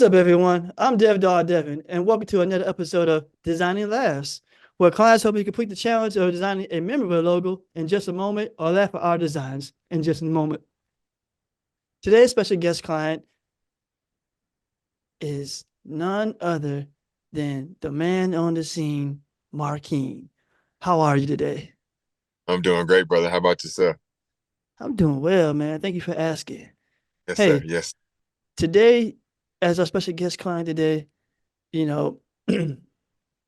What's up, everyone? I'm Devin, and welcome to another episode of Designing Laughs, where clients help you complete the challenge of designing a memorable logo in just a moment or laugh at our designs in just a moment. Today's special guest client is none other than the man on the scene, Markeen. How are you today? I'm doing great, brother. How about yourself? I'm doing well, man. Thank you for asking. Yes, sir. Hey, Yes. today, as our special guest client today, you know, I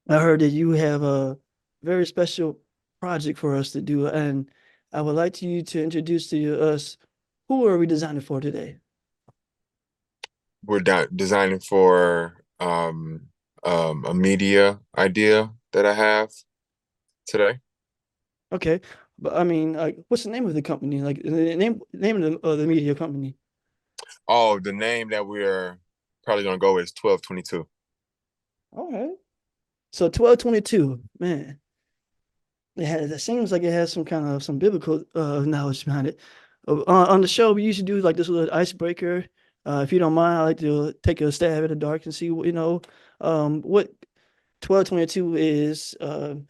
heard that you have a very special project for us to do, and I would like you to introduce to us who are we designing for today? We're designing for a media idea that I have today. Okay, but I mean, like, what's the name of the company? Like, the name of the media company. Oh, the name that we're probably gonna go is 1222. All right. So 1222, man. It seems like it has some biblical knowledge behind it. On the show, we usually do like this little icebreaker. If you don't mind, I like to take a stab at the dark and see what 1222 is and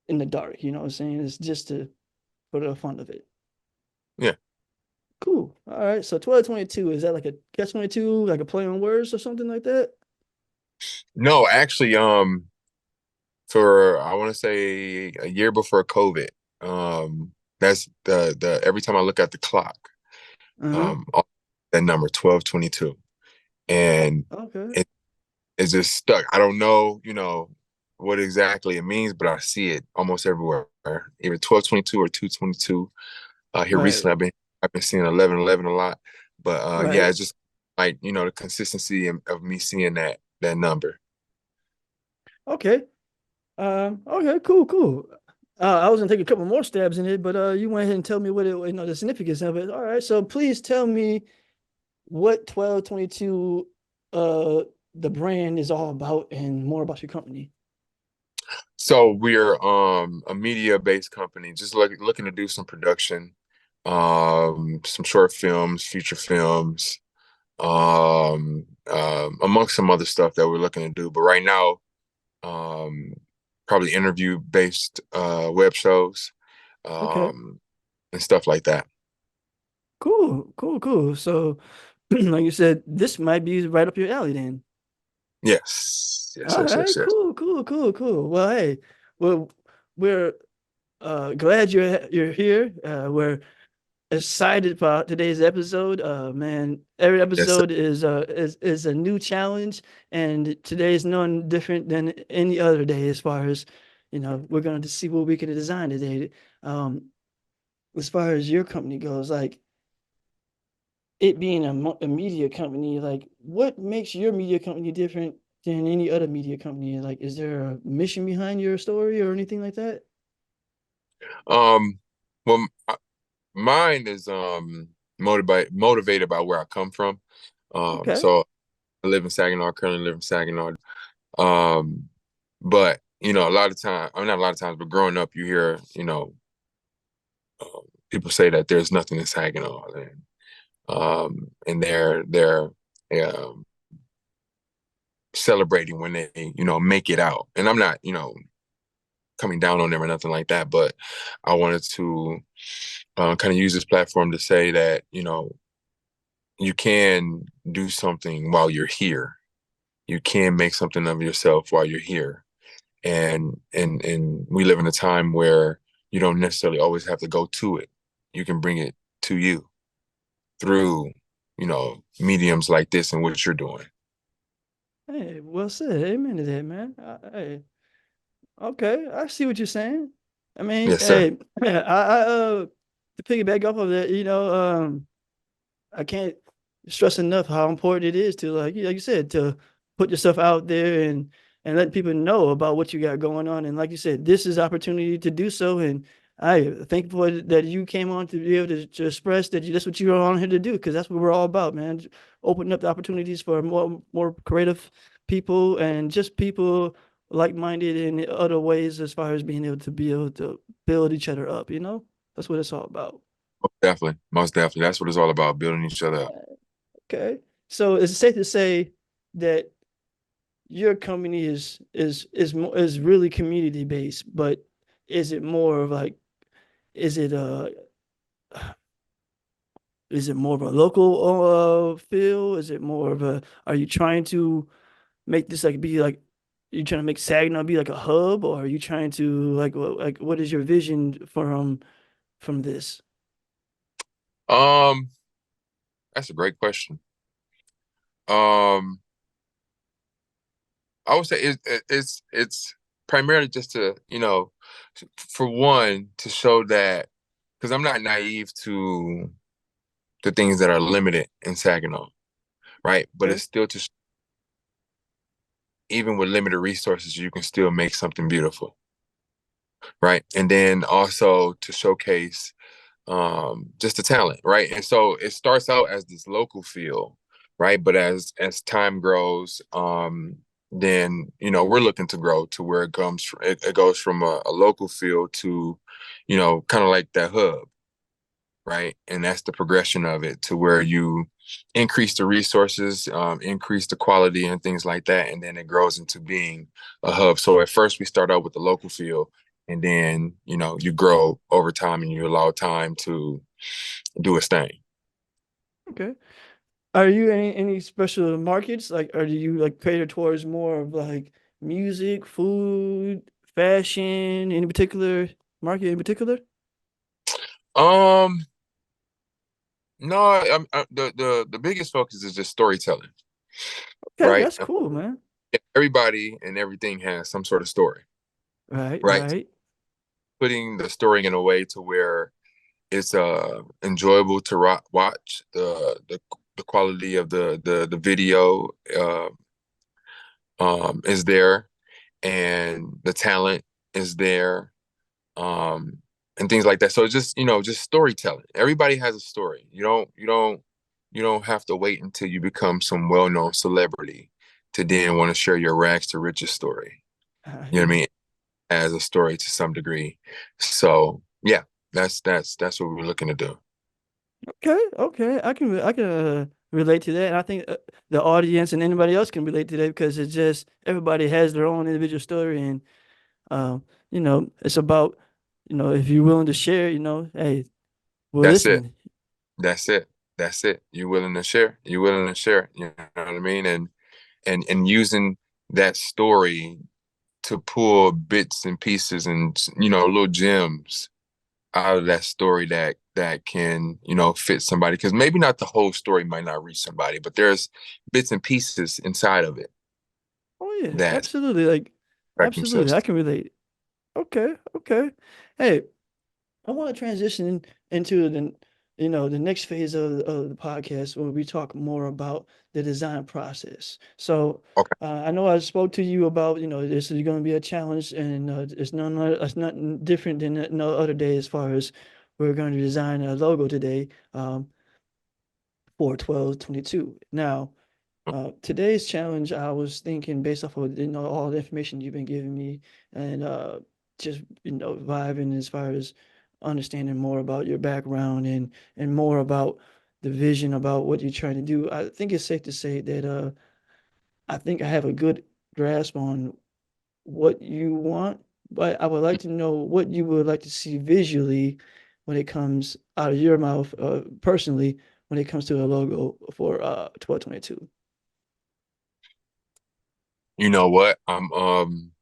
in the dark, you know what I'm saying? It's just for the fun of it. Yeah. Cool. All right. So 1222, is that like a catch 22, like a play on words or something like that? No, actually, for I want to say a year before COVID, that's the every time I look at the clock, Uh-huh. that number 1222, and Okay. it is just stuck. I don't know, what exactly it means, but I see it almost everywhere. Either 1222 or 222. Here Right. recently I've been seeing 1111 a lot. But yeah, Right. it's just like, the consistency of me seeing that number. Okay. Okay, cool. I was gonna take a couple more stabs in it, but you went ahead and tell me the significance of it. All right, so please tell me what 1222 uh the brand is all about and more about your company. So we're a media-based company, just looking to do some production, some short films, feature films, amongst some other stuff that we're looking to do. But right now, um, probably interview-based web shows, Okay, um, and stuff like that. cool. So, like you said, this might be right up your alley then. Yes, yes, All yes, right, yes, yes. cool. Well, hey, well, we're glad you're here. We're excited about today's episode. Man, every Yes, sir. episode is a new challenge, and today is none different than any other day as far as we're going to see what we can design today. Um, as far as your company goes, like it being a media company, like what makes your media company different than any other media company? Like, is there a mission behind your story or anything like that? Um, well, mine is motivated by where I come from. Okay, So I live in Saginaw, currently live in Saginaw. Um, but a lot of time, I mean, not a lot of times, but growing up, you hear, people say that there's nothing in Saginaw, and they're um, celebrating when they, make it out. And I'm not, coming down on them or nothing like that, but I wanted to kind of use this platform to say that, you can do something while you're here. You can make something of yourself while you're here. And we live in a time where you don't necessarily always have to go to it. You can bring it to you through, mediums like this and what you're doing. hey, well said. Amen to that, man. Hey, okay, I see what you're saying. I mean, Yes, sir. hey, to piggyback off of that, I can't stress enough how important it is to like you said, to put yourself out there and let people know about what you got going on. And like you said, this is opportunity to do so. And I thankful that you came on to be able to express that that's what you're on here to do, because that's what we're all about, man. Opening up the opportunities for more creative people and just people like-minded in other ways as far as being able to build each other up, That's what it's all about. Most definitely. Most definitely. That's what it's all about, building each other up. Okay. So is it safe to say that your company is really community based, but is it more of like is it is it more of a local feel? Is it more of a are you trying to make this like be like you trying to make Saginaw be like a hub, or are you trying to like what is your vision from this? Um, that's a great question. Um, I would say it's primarily just to, for one, to show that because I'm not naive to the things that are limited in Saginaw, right? But Okay. it's still to even with limited resources, you can still make something beautiful, right? And then also to showcase just the talent, right? And so it starts out as this local feel, right? But as time grows, then we're looking to grow to where it goes from a local feel to, kind of like that hub, right? And that's the progression of it to where you increase the resources, increase the quality and things like that, and then it grows into being a hub. So at first we start out with the local feel, and then you grow over time and you allow time to do its thing. Okay. Are you any special markets? Like, are you like cater towards more of like music, food, fashion, any particular market in particular? Um, no, the biggest focus is just storytelling, Okay, right? that's cool, man. Everybody and everything has some sort of story, Right, right? right. Putting the story in a way to where it's enjoyable to watch the quality of the video is there, and the talent is there, um and things like that. So it's just just storytelling. Everybody has a story. You don't have to wait until you become some well-known celebrity to then want to share your rags to riches story. I You know hear what I you. mean? As a story to some degree. So yeah, that's what we're looking to do. Okay, okay. I can relate to that, and I think the audience and anybody else can relate to that because it's just everybody has their own individual story, and it's about if you're willing to share, hey, we're That's it. listening. That's it. That's it. You're willing to share. You're willing to share. You know what I mean? And using that story to pull bits and pieces and little gems out of that story that can fit somebody, because maybe not the whole story might not reach somebody, but there's bits and pieces inside of it Oh yeah, that absolutely. Like, affect absolutely, themselves. I can relate. Okay, okay. Hey, I want to transition into the next phase of the podcast where we talk more about the design process. So Okay. I know I spoke to you about this is going to be a challenge, and it's not different than no other day as far as we're going to design a logo today for 12/22. Now. Today's challenge, I was thinking based off of all the information you've been giving me, and just vibing as far as understanding more about your background and more about the vision about what you're trying to do. I think it's safe to say that I think I have a good grasp on what you want, but I would like to know what you would like to see visually when it comes out of your mouth, personally, when it comes to a logo for 12/22. You know what? I'm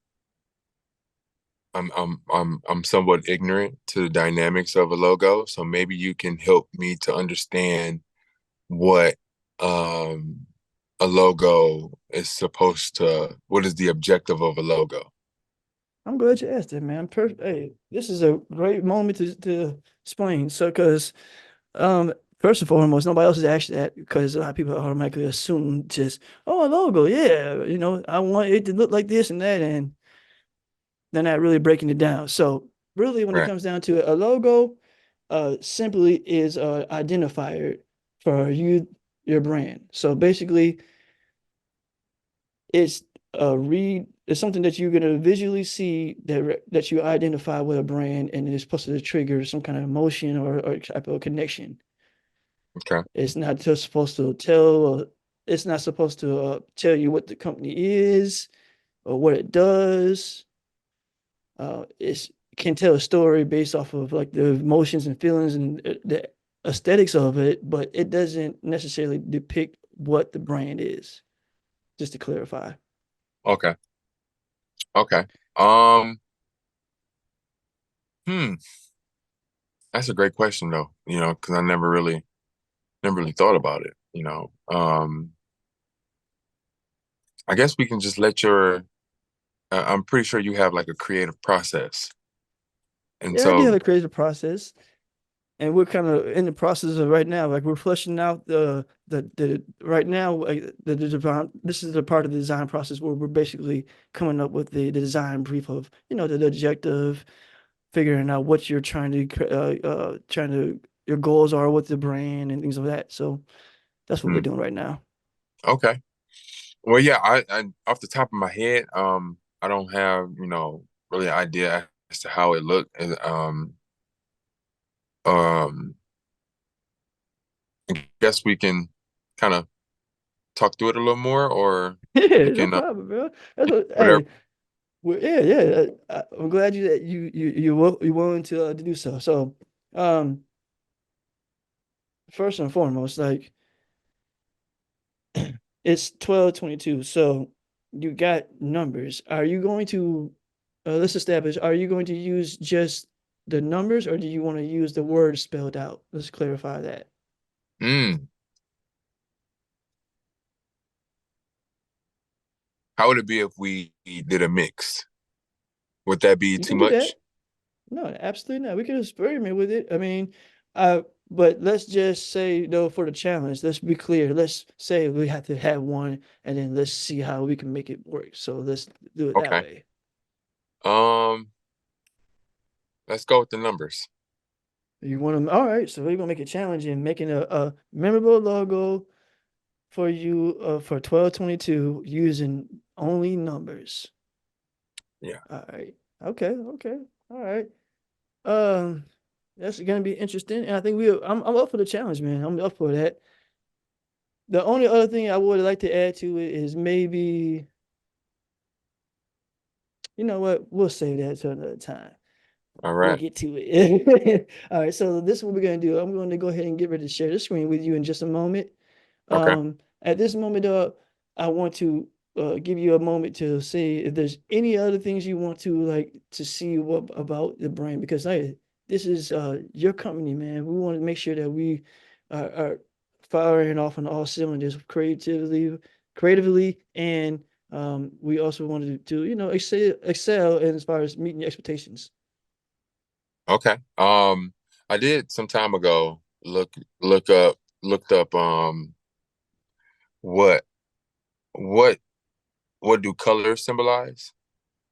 somewhat ignorant to the dynamics of a logo, so maybe you can help me to understand what um a logo is supposed to, what is the objective of a logo? I'm glad you asked that, man. Hey, this is a great moment to explain. So, because first and foremost, nobody else has asked that because a lot of people automatically assume just, oh, a logo, yeah, I want it to look like this and that, and they're not really breaking it down. So, really, when it Right. comes down to it, a logo, simply is a identifier for your brand. So basically, it's a read it's something that you're gonna visually see that you identify with a brand, and it's supposed to trigger some kind of emotion or type of connection. Okay. It's not just supposed to tell, it's not supposed to tell you what the company is or what it does. It can tell a story based off of like the emotions and feelings and the aesthetics of it, but it doesn't necessarily depict what the brand is. Just to clarify. Okay. Okay. Um, hmm, that's a great question though, because I never really thought about it, I guess we can just let I'm pretty sure you have like a creative process. And Yeah, I do have so, a creative process, and we're kind of in the process of right now. Like we're fleshing out the right now the design. This is the part of the design process where we're basically coming up with the design brief of the objective, figuring out what you're trying to your goals are with the brand and things like that. So that's what we're hmm, doing right now. okay. Well, yeah, I off the top of my head, I don't have, really an idea as to how it looked. And um, I guess we can kind of talk through it a little more, or we Yeah, no can problem, bro. That's what. whatever. Hey, well, yeah, yeah. I'm glad you that you're willing to do so. So, um, first and foremost, like it's 12:22. So you got numbers. Are you going to let's establish, are you going to use just the numbers or do you want to use the words spelled out? Let's clarify that. Mm, how would it be if we did a mix? Would that be You too can do that. much? No, absolutely not. We can experiment with it. I mean, but let's just say, for the challenge, let's be clear. Let's say we have to have one and then let's see how we can make it work. So let's do it that Okay. way. Um, let's go with the numbers. You want to, all right. So we're gonna make it challenging, making a memorable logo for you for 1222 using only numbers. Yeah. All right. Okay. Okay. All right. Um, that's gonna be interesting, and I think I'm up for the challenge, man. I'm up for that. The only other thing I would like to add to it is maybe, you know what, we'll save that to another time. All We'll right. get to it. All right, so this is what we're gonna do. I'm going to go ahead and get ready to share the screen with you in just a moment. Okay. At this moment, I want to give you a moment to see if there's any other things you want to like to see what about the brand because this is your company, man. We want to make sure that we are firing off on all cylinders creatively, and we also wanted to excel as far as meeting your expectations. Okay. I did some time ago looked up what what what do colors symbolize?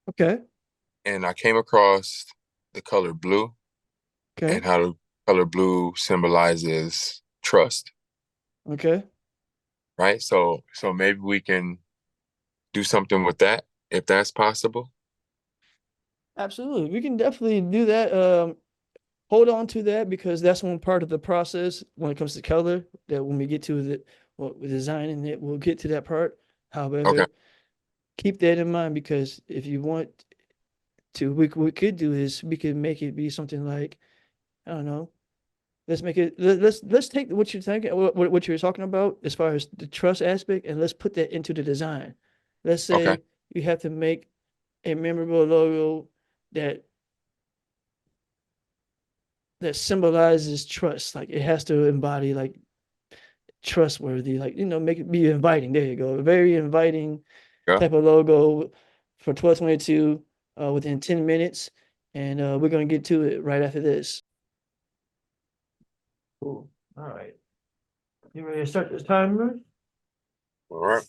Okay. And I came across the color blue Okay. and how the color blue symbolizes trust, Okay. right? So maybe we can do something with that if that's possible. Absolutely. We can definitely do that. Hold on to that because that's one part of the process when it comes to color that when we get to the what we're designing it, we'll get to that part. Okay. However, keep that in mind because if you want to, we could do is we could make it be something like, I don't know, let's make it let's take what you're thinking what you're talking about as far as the trust aspect and let's put that into the design. Let's Okay. say you have to make a memorable logo that that symbolizes trust. Like it has to embody like trustworthy, like make it be inviting. There you go. A very inviting Yeah. type of logo for 1222 within 10 minutes. And we're gonna get to it right after this. Cool. All right. You ready to start this timer? All right.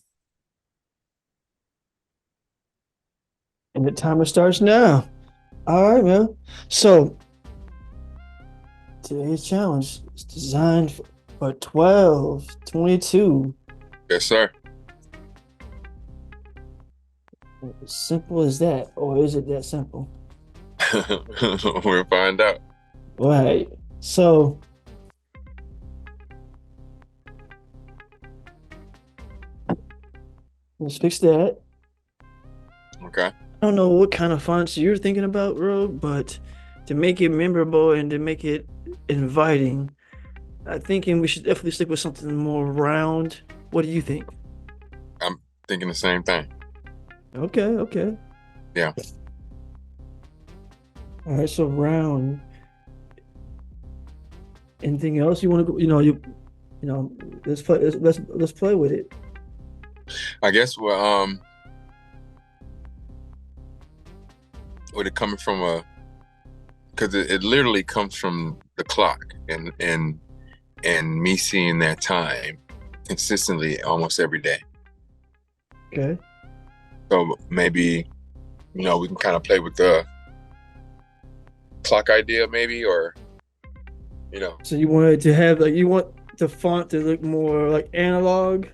And the timer starts now. All right, man. So today's challenge is designed for 1222. Yes, sir. As simple as that, or is it that simple? We'll find out. Right. So Let's fix that. Okay. I don't know what kind of fonts you're thinking about, bro, but to make it memorable and to make it inviting, I think we should definitely stick with something more round. What do you think? I'm thinking the same thing. Okay, okay. Yeah. All right, so round. Anything else you want to go? You know, let's play. Let's play with it. I guess with it coming from because it literally comes from the clock and me seeing that time consistently almost every day. Okay. So maybe, we can kind of play with the clock idea maybe, or, you know, So you want it to have like you want the font to look more like analog.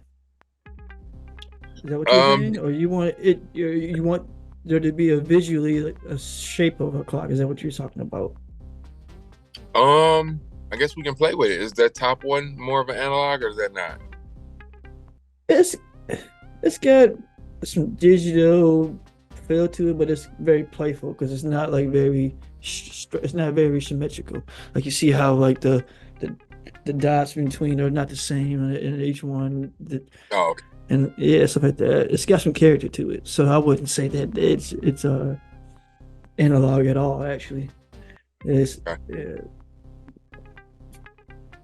Is that what you're um, saying, or you want there to be a visually like a shape of a clock? Is that what you're talking about? I guess we can play with it. Is that top one more of an analog or is that not? It's it's got some digital feel to it, but it's very playful because it's not like it's not very symmetrical. Like you see how like the the dots between are not the same in each one. Oh, okay. And yeah, stuff like that. It's got some character to it, so I wouldn't say that it's analog at all. Actually, it's Okay.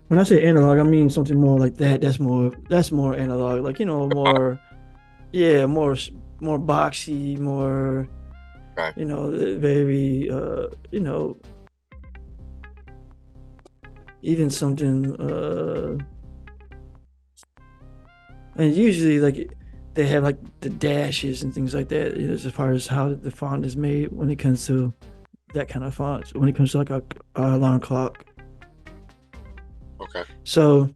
when I say analog, I mean something more like that. That's more analog. Like more yeah, more boxy, more Okay. very even something and usually like they have like the dashes and things like that, as far as how the font is made when it comes to that kind of font. When it comes to like a alarm clock. Okay. So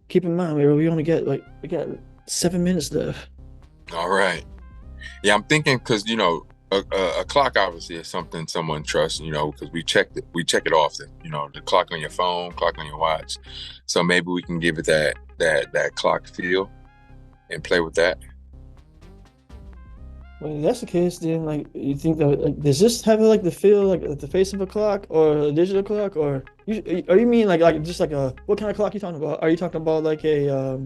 keep in mind, we only got we got 7 minutes left. All right. Yeah, I'm thinking because a clock obviously is something someone trusts. Because we check it often. The clock on your phone, clock on your watch. So maybe we can give it that clock feel and play with that. Well, if that's the case, then like you think that like does this have like the feel like the face of a clock or a digital clock or you mean like just like a what kind of clock you talking about? Are you talking about like a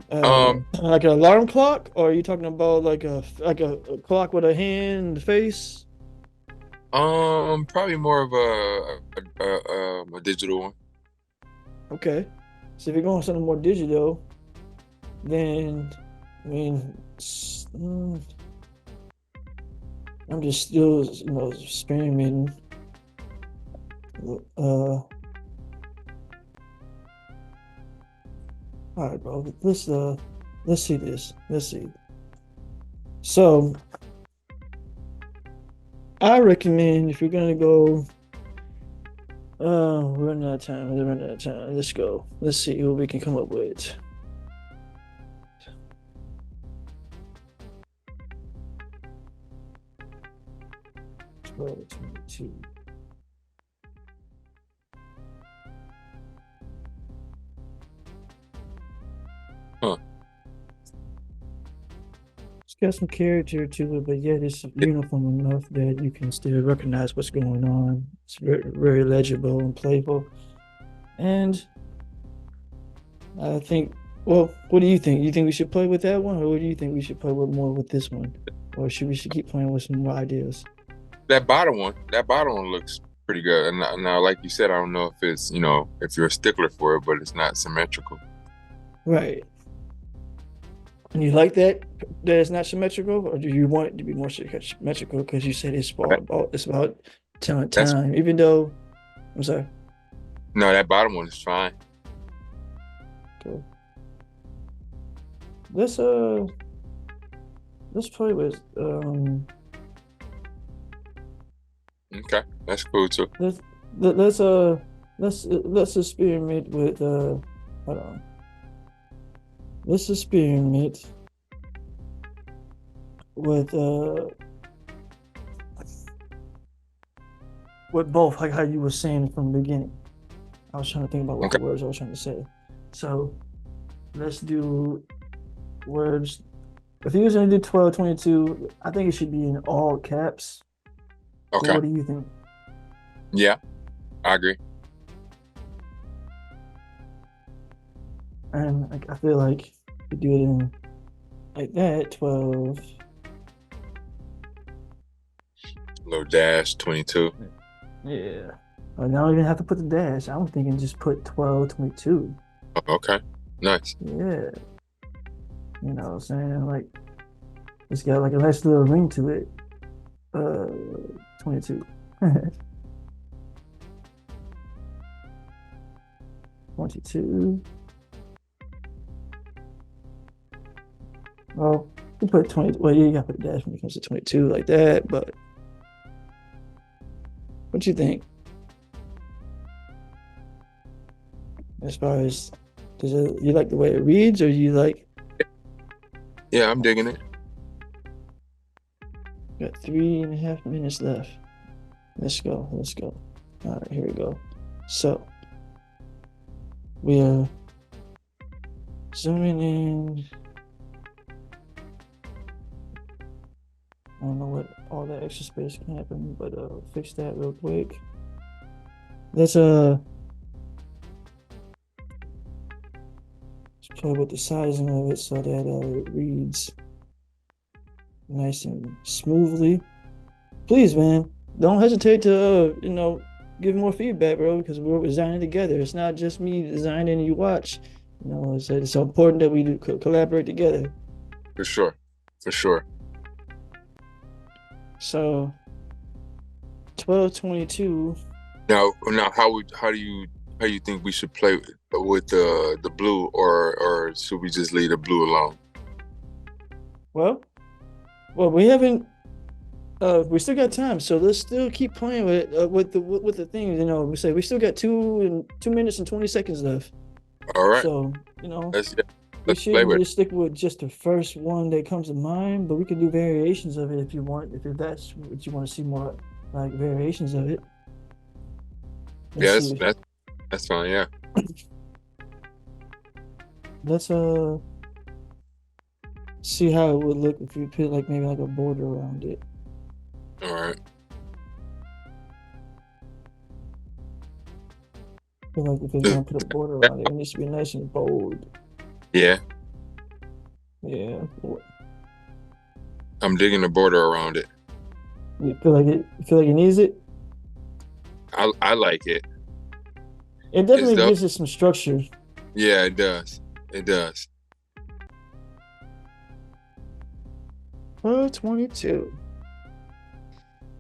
Um, like an alarm clock or are you talking about like a clock with a hand in the face? Probably more of a digital one. Okay, so if you're going something more digital, then I mean, I'm just still experimenting. All right, bro. Let's see this. Let's see. So I recommend if you're gonna go, we're running out of time. We're running out of time. Let's go. Let's see what we can come up with. 12, 22. Huh. It's got some character to it, but yet it's uniform enough that you can still recognize what's going on. It's very, very legible and playful. And I think, well, what do you think? You think we should play with that one, or do you think we should play with more with this one, or should keep playing with some more ideas? That bottom one looks pretty good. And now, like you said, I don't know if it's, if you're a stickler for it, but it's not symmetrical. Right. And you like that it's not symmetrical, or do you want it to be more symmetrical because you said That- it's about telling That's time, even though I'm sorry. no, that bottom one is fine. Okay. Let's uh let's play with Okay, that's cool too. let's let's let's experiment with hold on. Let's experiment with both, like how you were saying from the beginning. I was trying to think about what the Okay. words I was trying to say. So let's do words. If he was gonna do 1222, I think it should be in all caps. But Okay. what do you think? Yeah, I agree. And like, I feel like you do it in like that, 12. Little dash 22. Yeah. I don't even have to put the dash. I'm thinking just put 1222. Oh, okay. Nice. Yeah. You know what I'm saying? Like it's got like a nice little ring to it. Uh 22. 22. Well, you put 20. Well, yeah, you gotta put the dash when it comes to 22 like that, but what you think as far as does it you like the way it reads or you like Yeah, I'm digging it. got 3.5 minutes left. Let's go. Let's go. All right, here we go. So we are zooming in. I don't know what all that extra space can happen, but fix that real quick. Let's play with the sizing of it so that it reads nice and smoothly. Please, man, don't hesitate to give more feedback, bro, because we're designing together. It's not just me designing and you watch. It's so important that we do collaborate together. For sure. For sure. So 1222. Now, how do you think we should play with the blue, or should we just leave the blue alone? Well, we haven't. We still got time, so let's still keep playing with the things. We say we still got 2 minutes and 20 seconds left. All right. So Let's yeah, we let's play shouldn't with it. just stick with just the first one that comes to mind, but we could do variations of it if you want. If that's what you want to see more, like variations of it. Let's Yeah, see. that's fine. Yeah. Let's see how it would look if you put like maybe like a border around it. All right. I feel like if you're gonna put a border around it, it needs to be nice and bold. Yeah, Yeah. I'm digging the border around it. You feel like it? You feel like it needs it? I like it. It It's definitely dope. gives it some structure. Yeah, it does. It does. 22.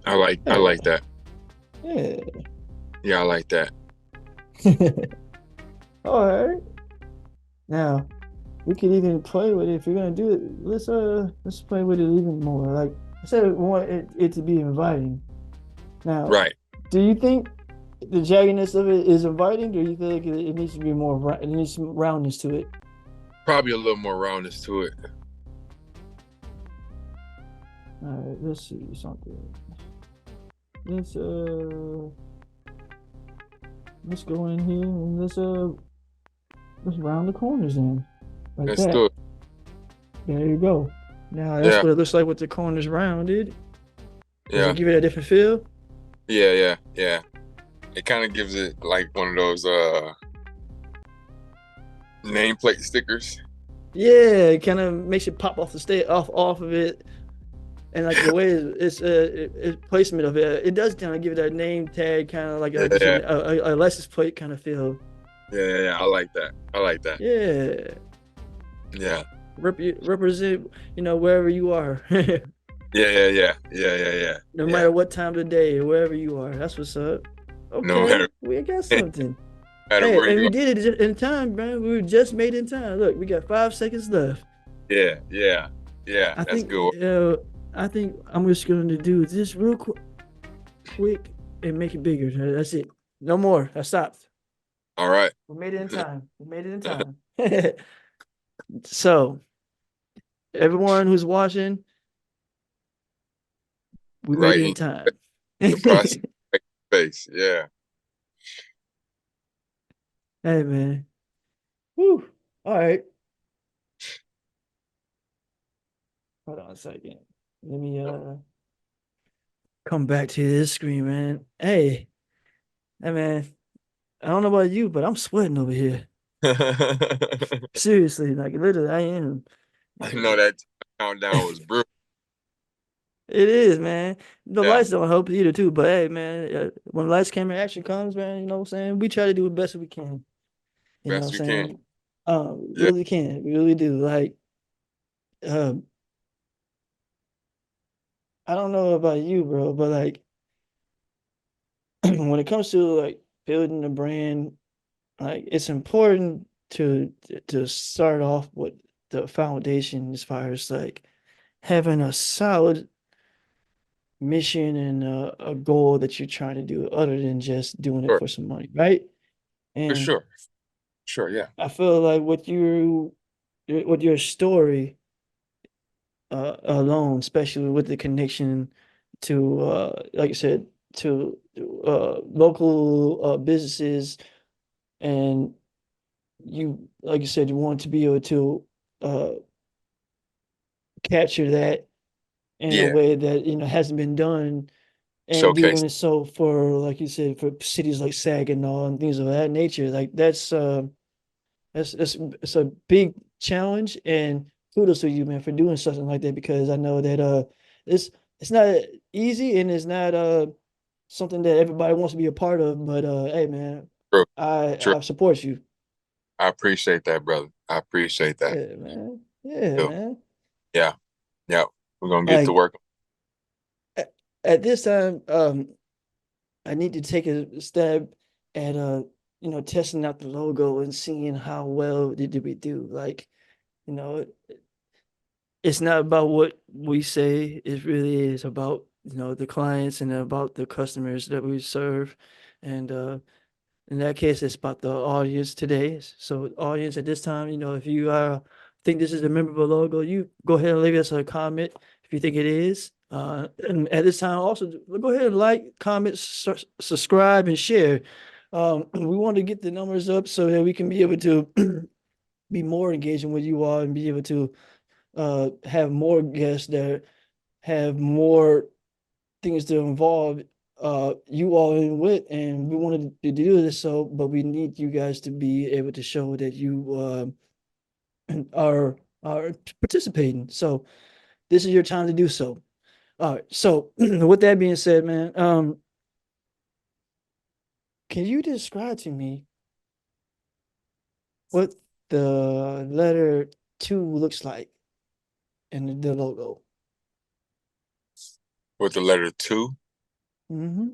I like Yeah. that. Yeah. Yeah, I like that. All right. Now we could even play with it if you're gonna do it. Let's play with it even more. Like I said, we want it to be inviting. Now, Right. do you think the jaggedness of it is inviting, or do you feel like it needs to be more? It needs some roundness to it. Probably a little more roundness to it. All right. Let's see something. Let's let's go in here and let's round the corners in like Let's that. do it. There you go. Now that's Yeah. what it looks like with the corners rounded. Does it Yeah. give it a different feel? Yeah. Yeah. Yeah. It kind of gives it like one of those nameplate stickers. Yeah, it kind of makes it pop off the state off of it, and like the way it's placement of it, it does kind of give it a name tag, kind of like Yeah. just Yeah. a license plate kind of feel. Yeah. Yeah. Yeah. I like that. I like that. Yeah, Yeah. represent wherever you are, Yeah. Yeah. Yeah. Yeah. Yeah. Yeah. no Yeah. matter what time of the day, wherever you are. That's what's up. No Okay, matter we got no something. matter Hey, where and you we are. did it in time, man. We were just made in time. Look, we got 5 seconds left. Yeah. Yeah. Yeah. I That's think good. I think I'm just going to do this real quick and make it bigger. That's it. No more. I stopped. All right. We made it in time. We made it in time. So, everyone who's watching, we made it in Right. time. The process face. Yeah. Hey, man. Whew. All right. Hold on a second. Let me come back to this screen, man. Hey man, I don't know about you, but I'm sweating over here. Seriously, like literally, I am. I know that countdown was brutal. It is, man. The Yeah, lights don't help either, too. But hey, man, when lights, camera, action comes, man, you know what I'm saying? We try to do the best we can. You know what I'm best we can. saying? Yeah, Really can. We really do. Like, um, I don't know about you, bro, but like when it comes to like building a brand, like it's important to start off with the foundation as far as like having a solid mission and a goal that you're trying to do other than just doing it sure, for some money, right? for And sure, sure. Yeah, I feel like with your story alone, especially with the connection to like I said, to local businesses, and you like you said, you want to be able to uh capture that in a yeah. way that hasn't been done, and Showcase. doing it so for like you said for cities like Saginaw and things of that nature. Like that's it's a big challenge, and kudos to you, man, for doing something like that, because I know that it's it's not easy, and it's not something that everybody wants to be a part of. But hey, man, True, true. I support you. I appreciate that, brother. I appreciate that. Yeah, man. Yeah, Too. man. Yeah, yeah. We're gonna get to Like work. at this time, I need to take a stab at testing out the logo and seeing how well did we do. Like, you know, it's not about what we say. It really is about, the clients and about the customers that we serve. And in that case, it's about the audience today. So audience at this time, if you think this is a memorable logo, you go ahead and leave us a comment if you think it is. And at this time, also go ahead and like, comment, subscribe, and share. We want to get the numbers up so that we can be able to be more engaging with you all and be able to have more guests that have more things to involve you all in with, and we wanted to do this, but we need you guys to be able to show that you are participating. So this is your time to do so. All right. So with that being said, man, can you describe to me what the letter two looks like in the logo? With the letter two. Hmm.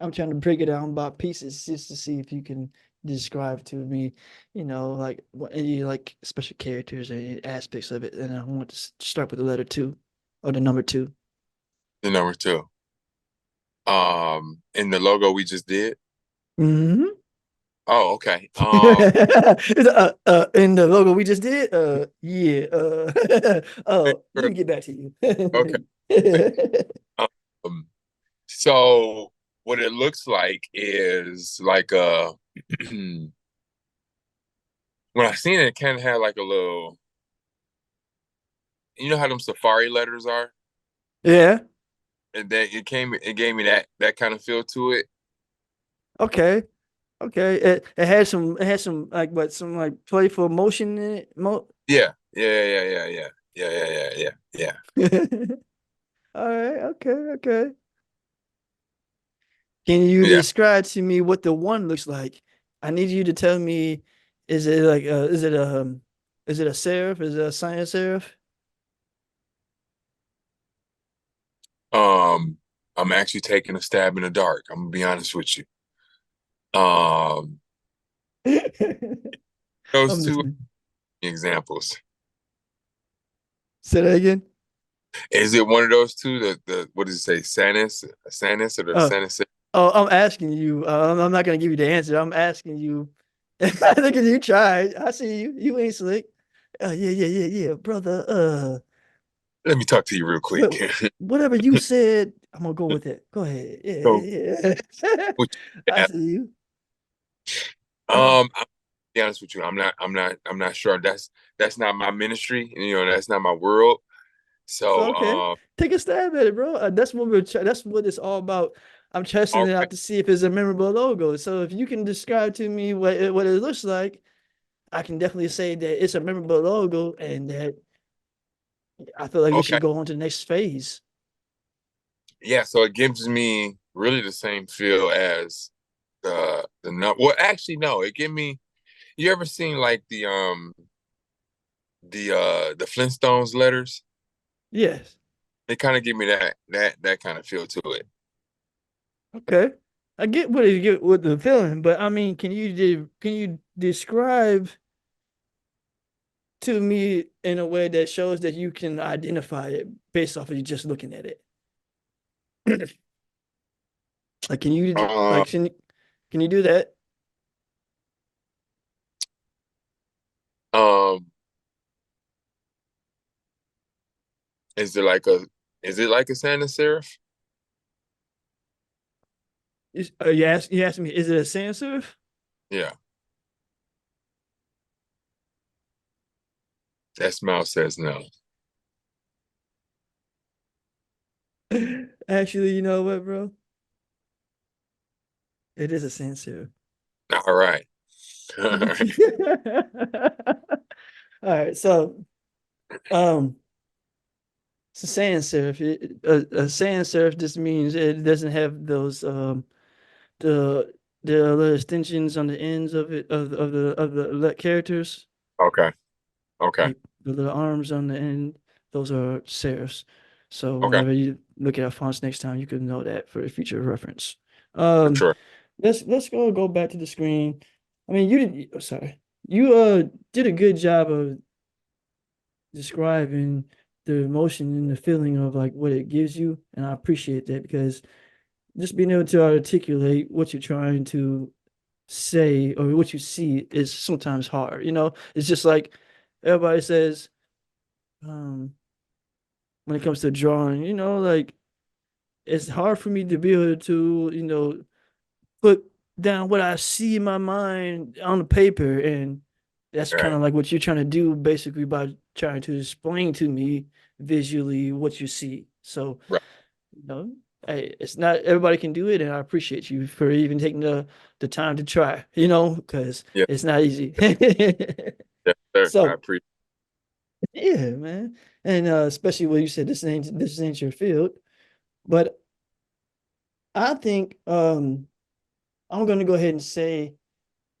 I'm trying to break it down by pieces just to see if you can describe to me, like what any like special characters or any aspects of it. And I want to start with the letter two or the number two. The number two. In the logo we just did. Hmm. Oh, okay. In the logo we just did, yeah, oh, let me get back to Okay. you. Um, so what it looks like is like when I seen it, it kind of had like a little, you know how them safari letters are, Yeah. and then it gave me that kind of feel to it. Okay. Okay. It had some like what some like playful motion in it. Yeah, yeah. All right. Okay. Okay. Can you Yeah. describe to me what the one looks like? I need you to tell me, is it like is it a serif? Is it a sans serif? Um, I'm actually taking a stab in the dark. I'm gonna be honest with you. Um, those I'm two listening. examples. Say that again. Is it one of those two? The what does it say? Sanus or the Oh, Sanus? oh, I'm asking you. I'm not gonna give you the answer. I'm asking you. I think you tried. I see you. You ain't slick. Yeah, brother. Let me talk to you real quick. What, whatever you said, I'm gonna go with it. Go ahead. So, Yeah. what I you see you. ask? be honest with you, I'm not sure. That's not my ministry. You know, that's not my world. So So, okay, take a stab at it, bro. That's what that's what it's all about. I'm testing all it right, out to see if it's a memorable logo. So if you can describe to me what it looks like, I can definitely say that it's a memorable logo and that I feel like we okay, should go on to the next phase. yeah. So it gives me really the same feel as the nut. Well, actually, no. It give me. You ever seen like the Flintstones letters? Yes. They kind of give me that kind of feel to it. Okay. I get what you get with the feeling, but I mean, can you describe to me in a way that shows that you can identify it based off of you just looking at it? Like, can you Um, like can you do that? um, is it like a is it like a Santa serif? You asked me, is it a sans serif? Yeah, that smile says no. Actually, you know what, bro? It is a sans serif. All right, all right, All right, so um, it's a sans serif. A sans serif just means it doesn't have those the the little extensions on the ends of it of the characters, okay, okay, like the little arms on the end. Those are serifs. So okay, whenever you look at our fonts next time, you can know that for future reference. for Um, sure. let's go back to the screen. I mean, you did. Oh, sorry, you did a good job of describing the emotion and the feeling of like what it gives you, and I appreciate that because just being able to articulate what you're trying to say or what you see is sometimes hard. You know, it's just like everybody says, um, when it comes to drawing, you know, like it's hard for me to be able to, you know, put down what I see in my mind on the paper. And that's kind Right, of like what you're trying to do basically by trying to explain to me visually what you see. So, right. you know, hey, it's not everybody can do it, and I appreciate you for even taking the time to try, you know, because Yeah, it's not easy. yes, sir. I So appreciate. yeah, man. And especially when you said this ain't your field. But I think I'm gonna go ahead and say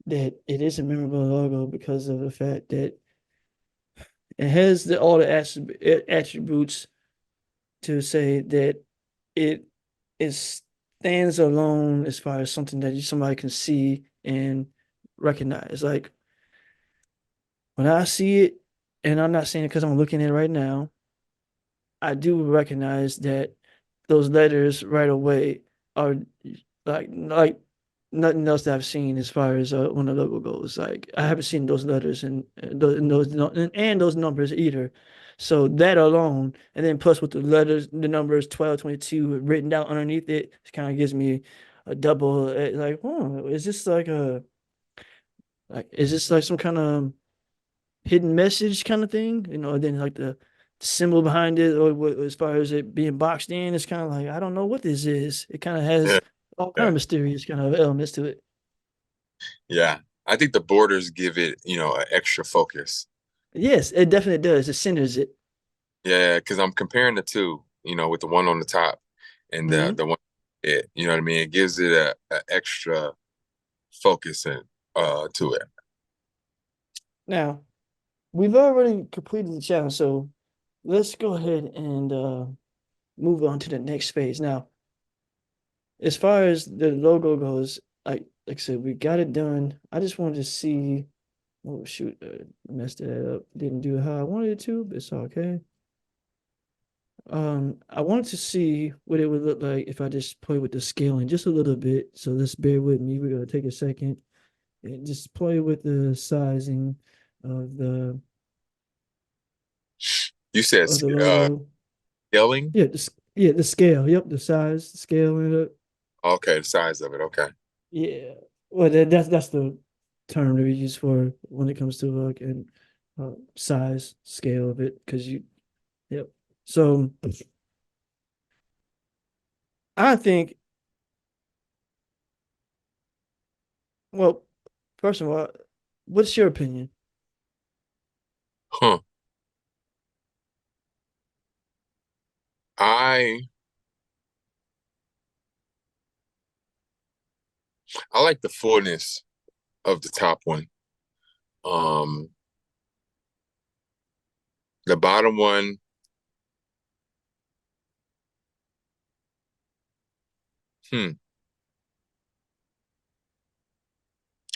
that it is a memorable logo because of the fact that it has all the attributes to say that it is stands alone as far as something that somebody can see and recognize. Like when I see it, and I'm not saying it because I'm looking at it right now, I do recognize that those letters right away are like nothing else that I've seen as far as when the logo goes. Like I haven't seen those letters and those numbers either. So that alone, and then plus with the letters, the numbers 12, 22 written down underneath it, it kind of gives me a double like, oh, is this like is this like some kind of hidden message kind of thing, you know, and then like the symbol behind it, or as far as it being boxed in, it's kind of like I don't know what this is. It kind of Yeah, has all kind yeah, of mysterious kind of elements to it. yeah. I think the borders give it, an extra focus. Yes, it definitely does. It centers it. Yeah, because I'm comparing the two, with the one on the top and the Mhm. the one you know what I mean? It gives it a extra focus and to it. Now we've already completed the challenge, so let's go ahead and move on to the next phase. Now, as far as the logo goes, like I said, we got it done. I just wanted to see. Oh shoot, messed it up. Didn't do it how I wanted it to, but it's okay. I wanted to see what it would look like if I just play with the scaling just a little bit. So let's bear with me. We're gonna take a second and just play with the sizing of You said the logo. scaling? Yeah, yeah, the scale. Yep, the size, the scale, and Okay, the size of it. Okay. yeah. Well, that's the term to be used for when it comes to like and size scale of it because you yep. So I think well, first of all, what's your opinion? Huh. I I like the fullness of the top one. Um, the bottom one, hmm.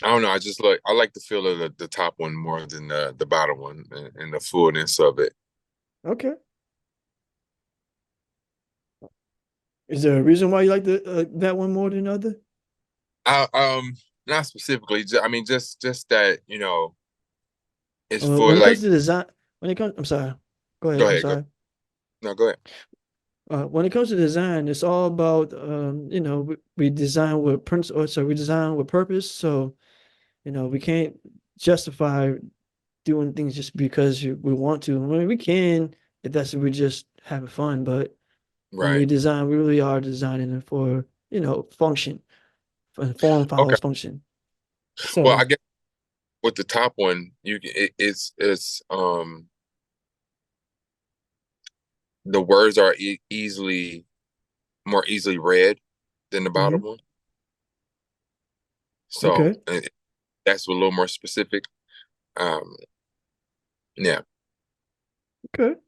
I don't know. I like the feel of the top one more than the bottom one and the fullness of it. Okay. Is there a reason why you like the that one more than the other? I not specifically. I mean, just that it's for When it comes like. to design, when it comes, I'm sorry. Go Go ahead. I'm ahead. Go. sorry. No, go ahead. When it comes to design, it's all about we design with principle, so we design with purpose. So we can't justify doing things just because we want to. I mean, we can if that's we're just having fun, but when we Right. design, we really are designing it for function, for form Okay. follows function. Well, I So guess with the top one, it's the words are easily more easily read than the bottom mhm. one. So Okay, that's a little more specific. Um, yeah, okay,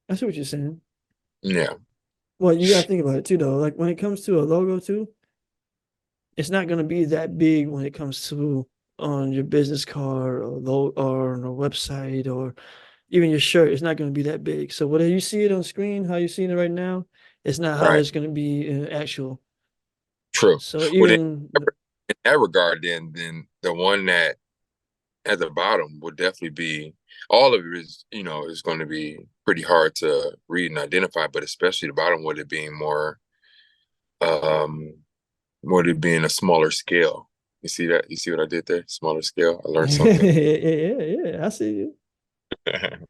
I see what you're saying. yeah, Well, you gotta think about it too, though. Like when it comes to a logo too, it's not gonna be that big when it comes to on your business card or on a website or even your shirt. It's not gonna be that big. So whether you see it on screen, how you're seeing it right now, it's not how right. it's gonna be in actual. True. So Well, then, even in that regard, then the one that at the bottom would definitely be all of it is going to be pretty hard to read and identify, but especially the bottom with it being um more it being a smaller scale. You see that? You see what I did there? Smaller scale. I learned something. yeah, I see you.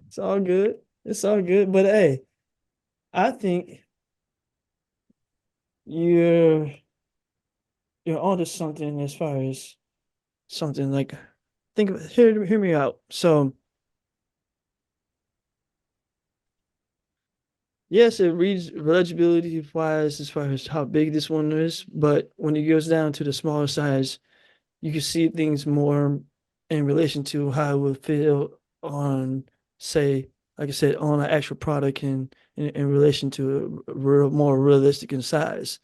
It's all good. It's all good. But hey, I think you're you're onto something as far as something like think of hear me out. So yes, it reads legibility wise as far as how big this one is, but when it goes down to the smaller size, you can see things more in relation to how it would feel on, say, like I said, on an actual product in relation to a real more realistic in size.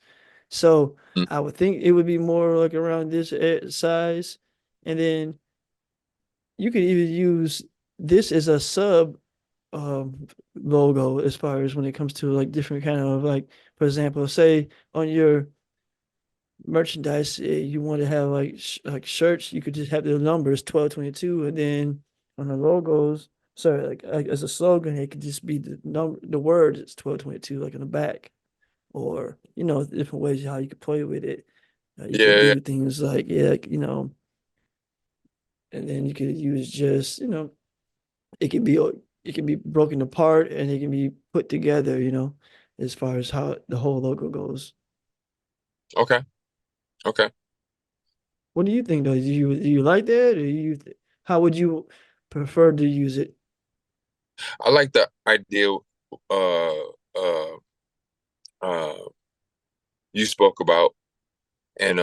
So I would think it would be more like around this size, and then you could even use this as a sub logo as far as when it comes to like different kind of like, for example, say on your merchandise, you want to have like like shirts, you could just have the numbers 1222, and then on the logos, sorry, like as a slogan, it could just be the number, the word is 1222, like in the back, or different ways how you could play with it. You could Yeah, do things like yeah, like, and then you could use just it can be it can be broken apart and it can be put together, as far as how the whole logo goes. okay, okay. What do you think though? Do you like that, or how would you prefer to use it? I like the idea uh uh uh you spoke about, and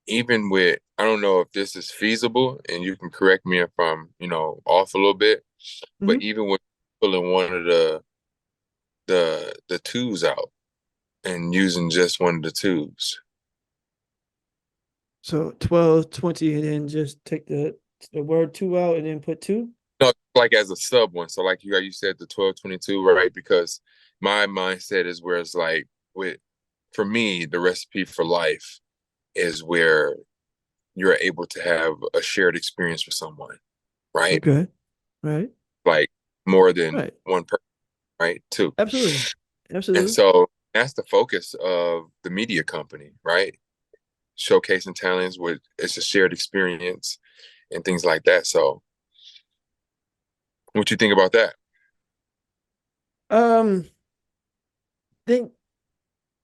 even with, I don't know if this is feasible, and you can correct me if I'm off a little bit, but Hmm. even with pulling one of the twos out and using just one of the twos. So 12, 20, and then just take the word two out and then put two. No, like as a sub one. So like you said the 1222, right? Because my mindset is where it's like with for me, the recipe for life is where you're able to have a shared experience with someone, right? Okay. Right. Like more than Right. one person, right? Two. Absolutely. And Absolutely. so that's the focus of the media company, right? showcasing talents with it's a shared experience and things like that. So what you think about that? Um, think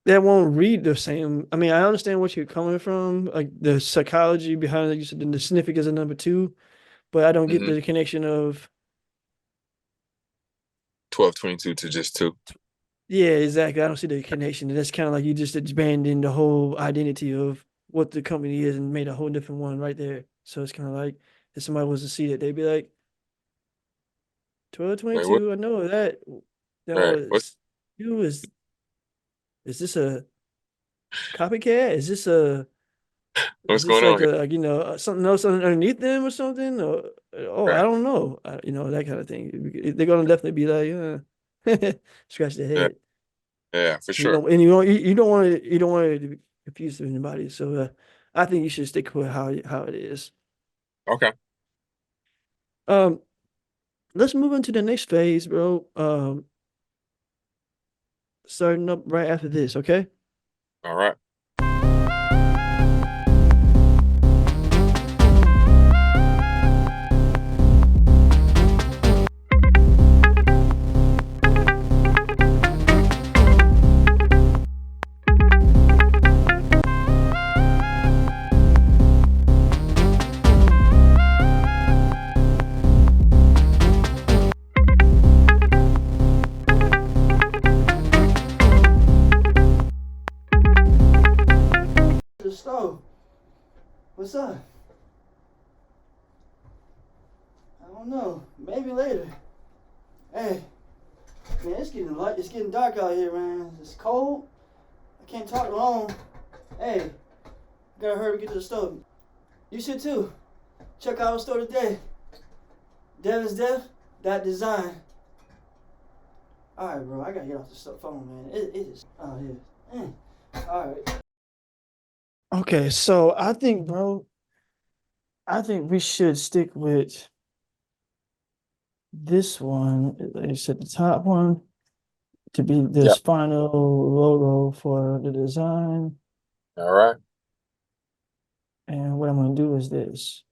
that won't read the same. I mean, I understand what you're coming from, like the psychology behind it. You said the significance of number two, but I don't get Hmm. the connection of 1222 to just two. yeah, exactly. I don't see the connection. That's kind of like you just expanding the whole identity of what the company is and made a whole different one right there. So it's kind of like if somebody was to see it, they'd be like, Like what? 1222, I know that. All No, right. What's it's you is this a copycat? Is what's this going on like here? a like, something else underneath them or something? Or oh, I Right. don't know. That kind of thing. They're gonna definitely be like, scratch their Yeah, head. yeah, for You sure. don't, and you don't want to be confused with anybody. So I think you should stick with how it is. Okay. Um, let's move into the next phase, bro. Starting up right after this, okay? All right. The stove. What's up? I don't know. Maybe later. Hey, man, it's getting light. It's getting dark out here, man. It's cold. I can't talk long. Hey, gotta hurry to get to the stove. You should too. Check out our store today. Devin's Deft. That design. All right, bro. I gotta get off the phone, man. It is. Oh, yeah. All right. Okay, so I think, bro, I think we should stick with this one. Like I said, the top one to be this Yep. final logo for the design. All right. And what I'm going to do is this.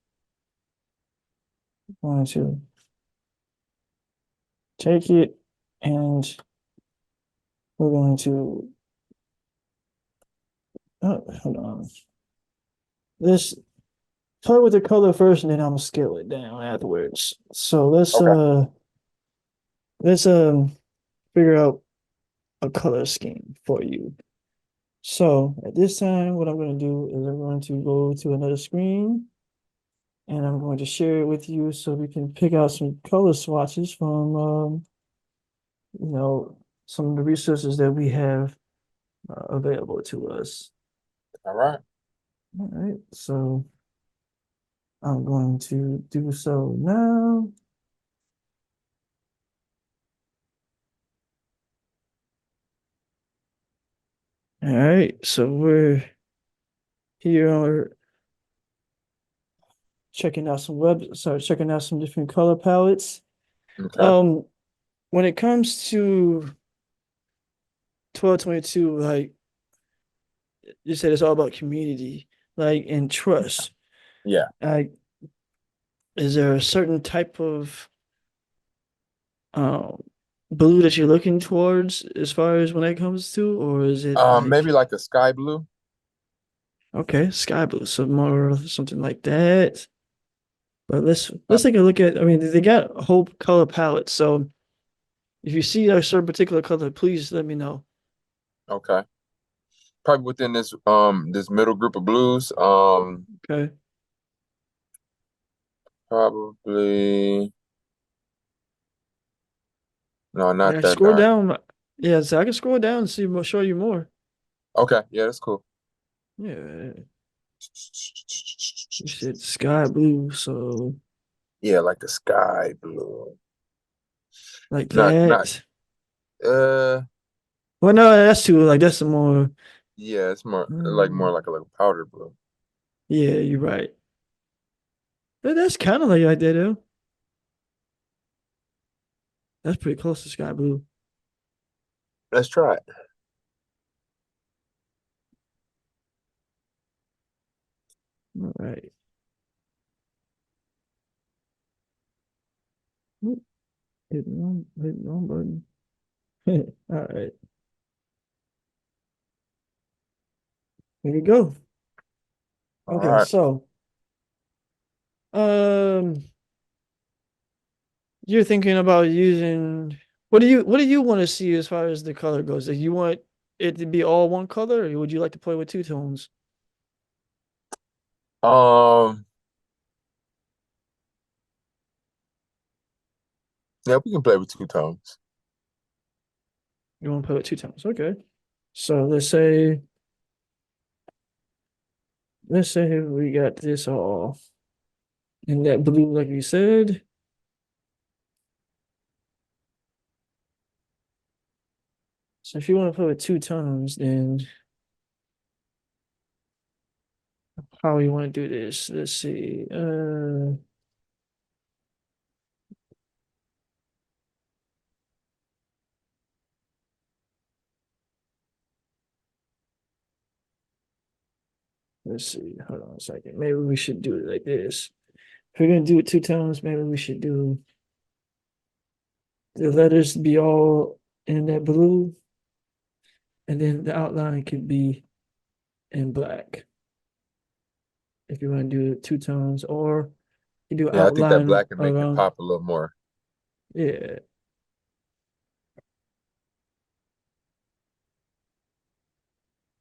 I'm going to take it and we're going to, oh, hold on. This, play with the color first and then I'm going to scale it down afterwards. So Okay. let's figure out a color scheme for you. So at this time, what I'm going to do is I'm going to go to another screen and I'm going to share it with you so we can pick out some color swatches from, you know, some of the resources that we have available to us. All right. All right, so I'm going to do so now. All right, so we're here checking out some different color palettes. Okay. Um, when it comes to 1222, like you said, it's all about community, like and trust. Yeah. Like, is there a certain type of um blue that you're looking towards as far as when it comes to, or is it Maybe like like a sky blue. okay, sky blue, so more something like that? But Uh, let's take a look at. I mean, they got a whole color palette, so if you see a certain particular color, please let me know. okay. Probably within this middle group of blues. Okay, Probably no, not yeah, that scroll dark. down. Yeah, so I can scroll down and see show you more. Okay. Yeah, that's cool. Yeah, you said sky blue, so Yeah, like a sky blue. like Not that. uh Well, no, that's too like that's some more. yeah, it's more Mm, like a powder blue. yeah, you're right. But that's kind of like that though. That's pretty close to sky blue. Let's try it. hit wrong button. All right, there you go. All Okay, right. so um, you're thinking about using what do you want to see as far as the color goes? Like you want it to be all one color, or would you like to play with two tones? Um, yeah, we can play with two tones. You want to play with two tones? Okay. So let's say we got this all in that blue, like you said. So if you want to play with two tones, then how you want to do this? Let's see. Let's see. Hold on a second. Maybe we should do it like this. If we're gonna do it two tones, maybe we should do the letters be all in that blue, and then the outline could be in black. If you want to do two tones, or you do Yeah, I think that outline black can make it around. pop a little more. Yeah,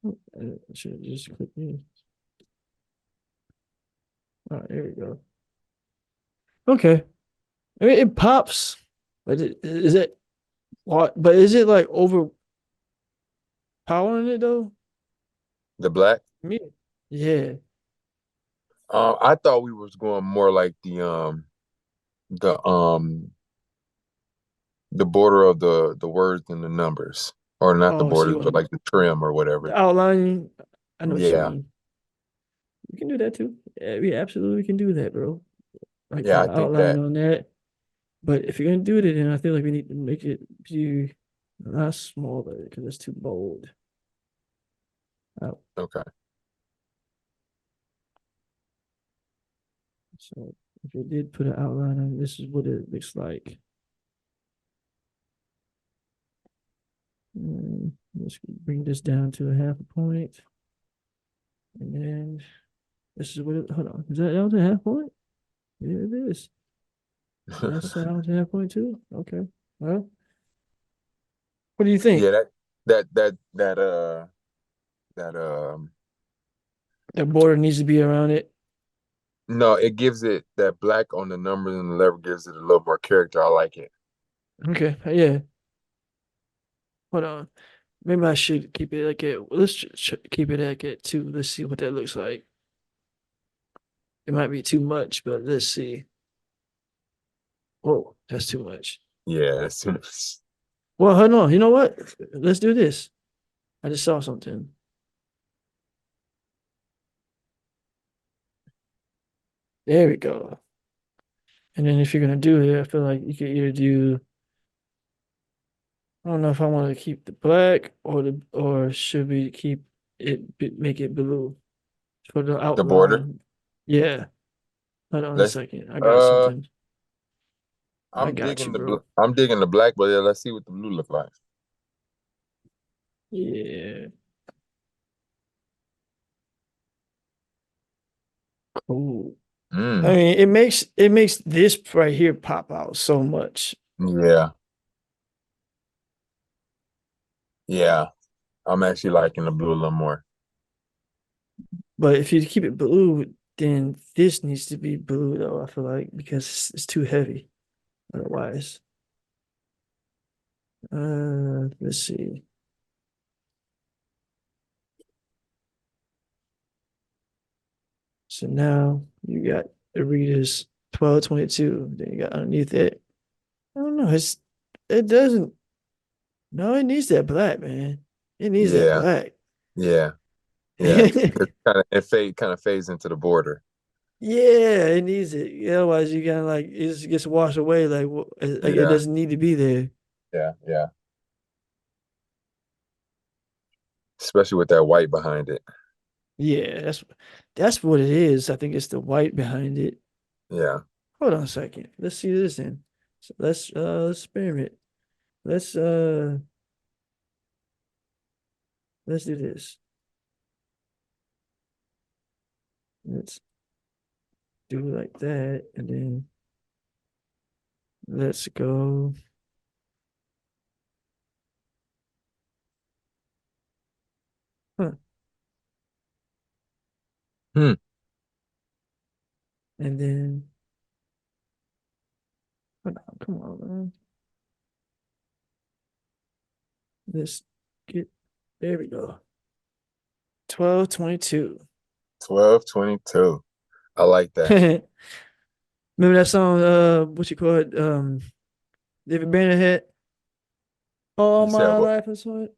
I should just click this. All right, there we go. Okay, I mean, it pops, but is it what? But is it like overpowering it though? The black. Me, yeah. I thought we was going more like the the border of the words and the numbers, or not the Oh, so you borders, but want like the trim or the whatever. outline? I know what you Yeah, mean. We can do that too. Yeah, we absolutely can do that, bro. Like yeah, put I an think outline that. on that. But if you're gonna do it, then I feel like we need to make it be a lot smaller because it's too bold. Oh, Okay. so if you did put an outline on, this is what it looks like. Let's bring this down to a half a point, and then this is what it. Hold on, is that down to a half point? Yeah, it is. That's down to half point too. Okay. Well, what do you Yeah, think? that That border needs to be around it. no, it gives it that black on the numbers and the letter gives it a little more character. I like it. Okay. Yeah. Hold on. Maybe I should keep it like it. Let's keep it like it too. Let's see what that looks like. It might be too much, but let's see. Whoa, that's too much. Yeah, Well, hold on. You know what? Let's do this. I just saw something. There we go. And then if you're gonna do it, I feel like you could either do. I don't know if I want to keep the black or should we keep make it blue for the the border. outline. Yeah. Hold on a Let's. second. I got Uh, something. I got you, bro. I'm digging the black, but yeah, let's see what the blue look like. Yeah. Cool. I Mm, mean, it makes this right here pop out so much. yeah, yeah. I'm actually liking the blue a little more. But if you keep it blue, then this needs to be blue though, I feel like, because it's too heavy otherwise. Let's see. So now you got Arita's 1222. Then you got underneath it. I don't know. It doesn't no, it needs that black, man. It needs that Yeah, black. yeah, yeah. Because kind of fades into the border. Yeah, it needs it. Yeah, otherwise, you kind of like it just gets washed away. Like it Yeah, doesn't need to be there. yeah, yeah. Especially with that white behind it. Yeah, that's what it is. I think it's the white behind it. Yeah. Hold on a second. Let's see this then. So let's experiment. Let's let's do this. Let's do it like that, and then let's go. Huh. Hmm. And then hold on, come on, man. Let's get there we go. 12:22. 12:22. I like that. Remember that song, what you call it? David Banner had All You said My what? Life is what?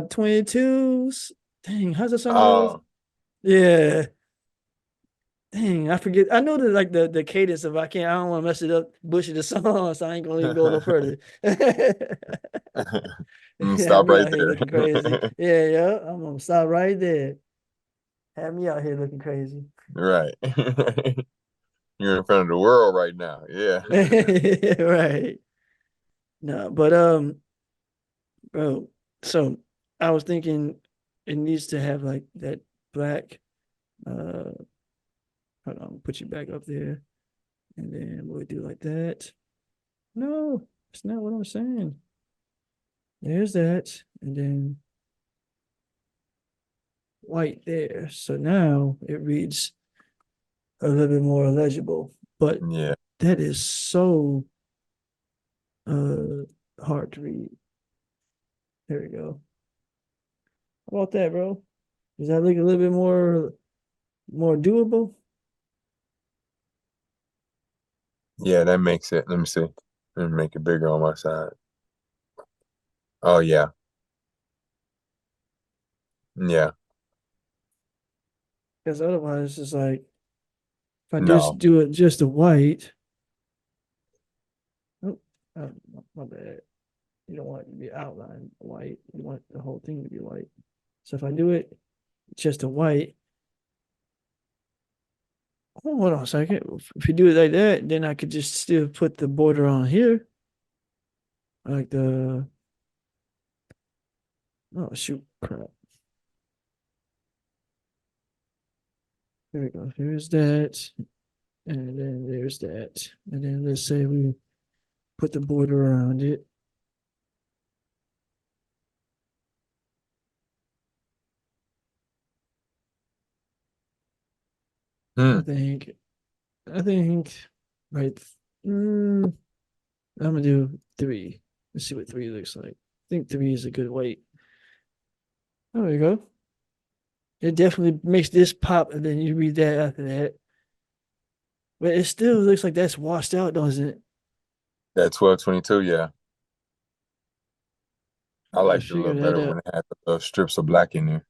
22s. Dang, how's that song goes? Oh. Yeah. Dang, I forget. I know that like the cadence of I don't want to mess it up, butcher the song, so I ain't gonna even go no further. Have Stop me right out here there. looking crazy. Yeah, yeah. I'm gonna stop right there. Have me out here looking crazy. Right. You're in front of the world right now. Yeah. Right. No, but bro, so I was thinking it needs to have like that black uh hold on, put you back up there. And then we'll do like that. No, it's not what I'm saying. There's that. And then white there. So now it reads a little bit more legible. But Yeah. that is so uh hard to read. There we go. How about that, bro? Does that look a little bit more doable? Yeah, that makes it. Let me see. Let me make it bigger on my side. Oh yeah. Yeah. Because otherwise it's like if I just No. do it just a white. Oh, uh, my bad. You don't want it to be outlined white. You want the whole thing to be white. So if I do it just a white, oh, hold on a second. If you do it like that, then I could just still put the border on here. Like the oh shoot crap. There we go. Here's that. And then there's that. And then let's say we put the border around it. I Hmm. think I think right. Mm, I'm gonna do three. Let's see what three looks like. I think three is a good weight. Oh, there you go. It definitely makes this pop, and then you read that after that. But it still looks like that's washed out, doesn't it? That 12:22. Yeah. I Let's liked it a little figure that better out. when it had the little strips of black in there.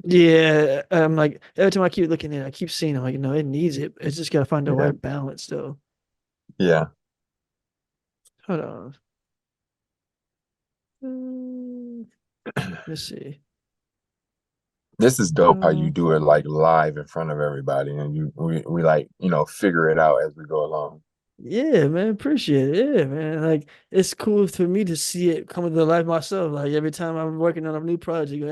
Yeah, I'm like every time I keep looking at it, I keep seeing it. I'm like, no, it needs it. It's just gotta find the Yeah. right balance, though. Yeah. Hold on. Mm, let's see. This is dope how you Uh, do it like live in front of everybody and we like, figure it out as we go along. yeah, man, appreciate it. Yeah, man. Like it's cool for me to see it come to life myself. Like every time I'm working on a new project,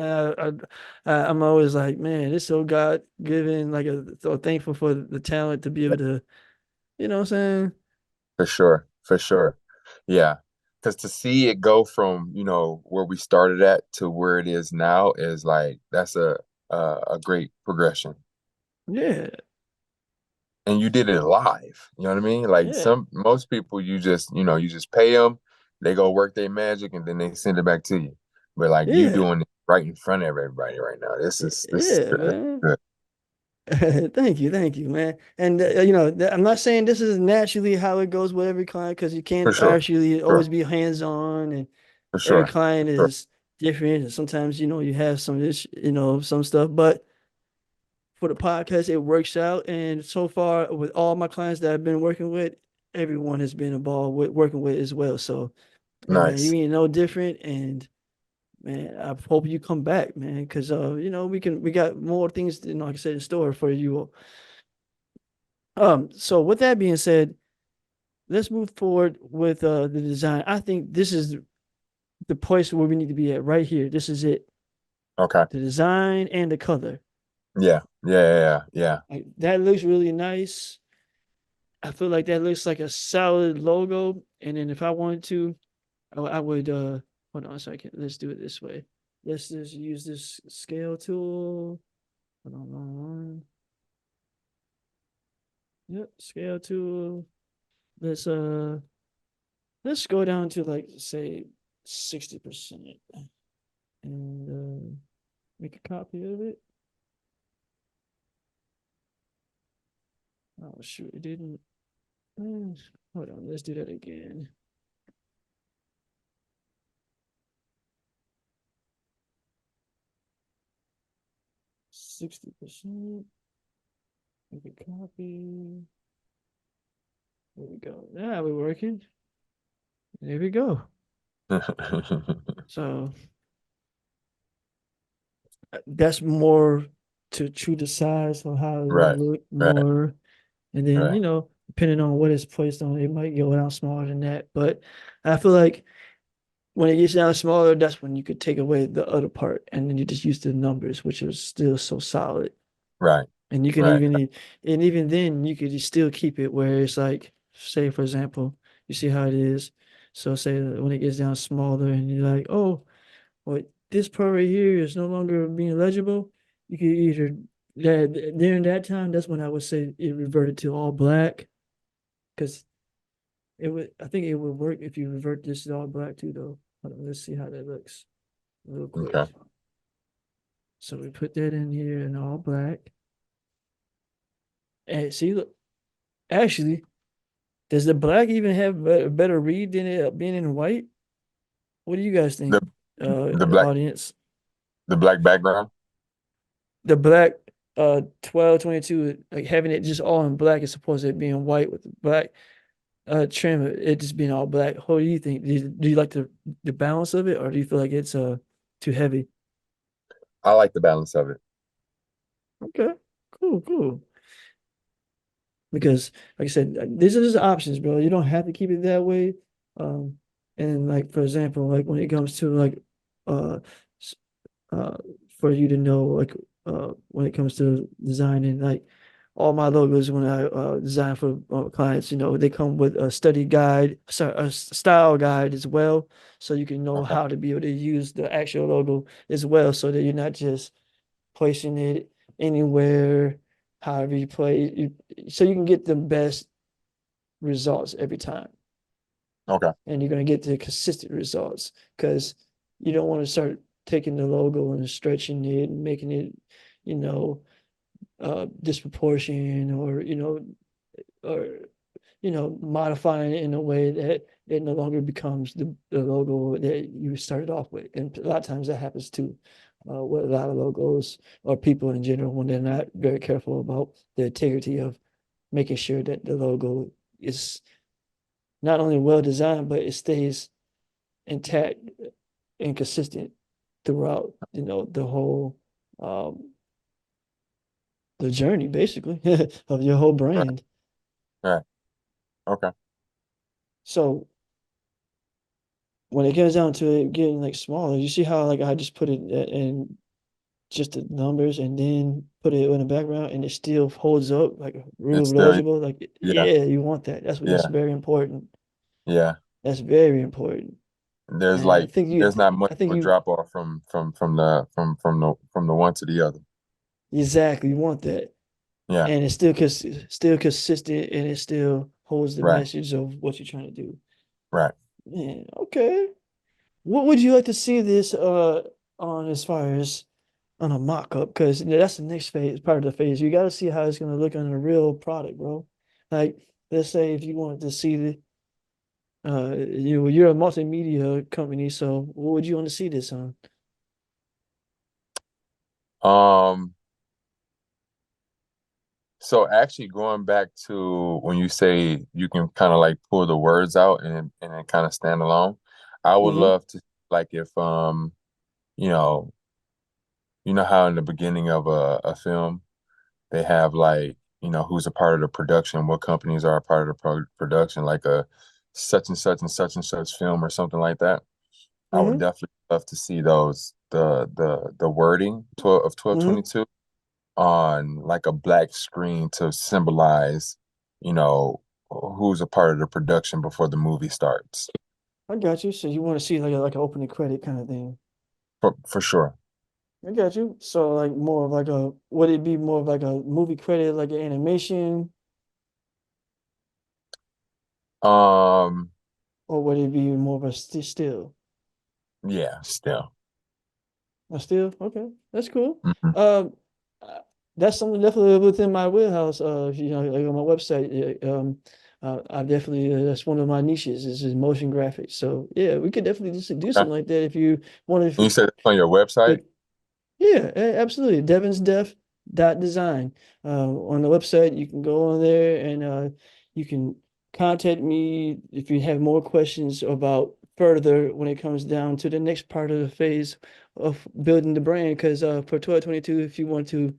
I'm always like, man, it's so God given. Like, so thankful for the talent to be able to, you know what I'm saying? For sure. For sure. Yeah. Because to see it go from, where we started at to where it is now is like that's a great progression. Yeah, And you did it live. You know what I mean? Like yeah, most people, you just pay them, they go work their magic, and then they send it back to you. But like you yeah, doing it right in front of everybody right now. This is yeah, good. man. Good. Thank you, man. And I'm not saying this is naturally how it goes with every client because you For can't sure. actually Sure. always be hands-on, and For every sure. client Sure. is different. And sometimes you have some this, some stuff. But for the podcast, it works out. And so far, with all my clients that I've been working with, everyone has been involved with working with as well. So, hey, man, you Nice. ain't no different. And man, I hope you come back, man, because we got more things, like I said, in store for you. So with that being said, let's move forward with the design. I think this is the place where we need to be at right here. This is it. Okay. The design and the color. Yeah. Yeah. Yeah. Like that looks really nice. I feel like that looks like a solid logo. And then if I wanted to, I would hold on a second. Let's do it this way. Let's just use this scale tool. Hold on, hold on. Yep, scale tool. Let's let's go down to like say 60% and make a copy of it. Oh shoot, it didn't. Hold on, let's do that again. 60%. Make a copy. There we go. Now we're working. There we go. Yeah. So that's more to true the size of how it will Right. look Right. more. And then, Right. depending on what it's placed on, it might go down smaller than that. But I feel like when it gets down smaller, that's when you could take away the other part and then you just use the numbers, which is still so solid. Right. And you can Right. and even then you could still keep it where it's like, say for example, you see how it is. So say that when it gets down smaller and you're like, oh, well, this part right here is no longer being legible. You could either that during that time, that's when I would say it reverted to all black because it would. I think it would work if you revert this to all black too, though. Hold on, let's see how that looks real Okay. quick. So we put that in here in all black. And see, look, actually, does the black even have a better read than it being in white? What do you guys think, The the black audience? the black background. The black 1222, like having it just all in black as opposed to it being white with the black trim, it just being all black. What do you think? Do you like the balance of it, or do you feel like it's too heavy? I like the balance of it. Okay, cool, cool. Because like I said, these are just options, bro. You don't have to keep it that way. Um, and like for example, like when it comes to like uh uh for you to know like when it comes to designing like all my logos when I design for clients, they come with a study guide, sorry, a style guide as well, so you can know Okay. how to be able to use the actual logo as well, so that you're not just placing it anywhere, however you play, so you can get the best results every time, Okay. and you're going to get the consistent results because you don't want to start taking the logo and stretching it and making it, you know, disproportion or modifying it in a way that it no longer becomes the logo that you started off with. And a lot of times that happens too. With a lot of logos or people in general when they're not very careful about the integrity of making sure that the logo is not only well designed, but it stays intact and consistent throughout, the whole um the journey basically of your whole Right. brand. Right. Okay. So when it comes down to it getting like smaller, you see how like I just put it in just the numbers and then put it in the background and it still holds up like real It's still legible. Like, yeah. yeah, you want that. That's Yeah. very important. Yeah. That's very important. There's And like there's not much I think of a you drop off from the one to the other. exactly want that. Yeah. And it's still consistent and it still holds the Right. message of what you're trying to do. Right. Man, okay. What would you like to see this on as far as on a mock-up? Because that's the next phase, part of the phase. You got to see how it's going to look on a real product, bro. Like, let's say if you wanted to see the, you're a multimedia company, so what would you want to see this on? Um. So actually going back to when you say you can kind of like pull the words out and then kind of stand alone, I would Mm-hmm. love to like if you know how in the beginning of a film they have like who's a part of the production, what companies are a part of the production, like a such and such and such and such film or something like that. I would Mm-hmm. definitely love to see those the wording 1222 on like a black screen to symbolize, you know, who's a part of the production before the movie starts. I got you. So you want to see like an opening credit kind of thing. For sure. I got you. So like more of like a would it be more of like a movie credit, like an animation, Um, or would it be more of a still? yeah, still. Still, okay, that's cool. Mhm. Um, that's something definitely within my wheelhouse. You know, like on my website, I definitely that's one of my niches is motion graphics. So yeah, we could definitely just do Okay. something like that if you want And you to. said it's on your website? But yeah, absolutely. Devon's Def dot design. On the website, you can go on there and you can contact me if you have more questions about further when it comes down to the next part of the phase of building the brand. Because for 1222, if you want to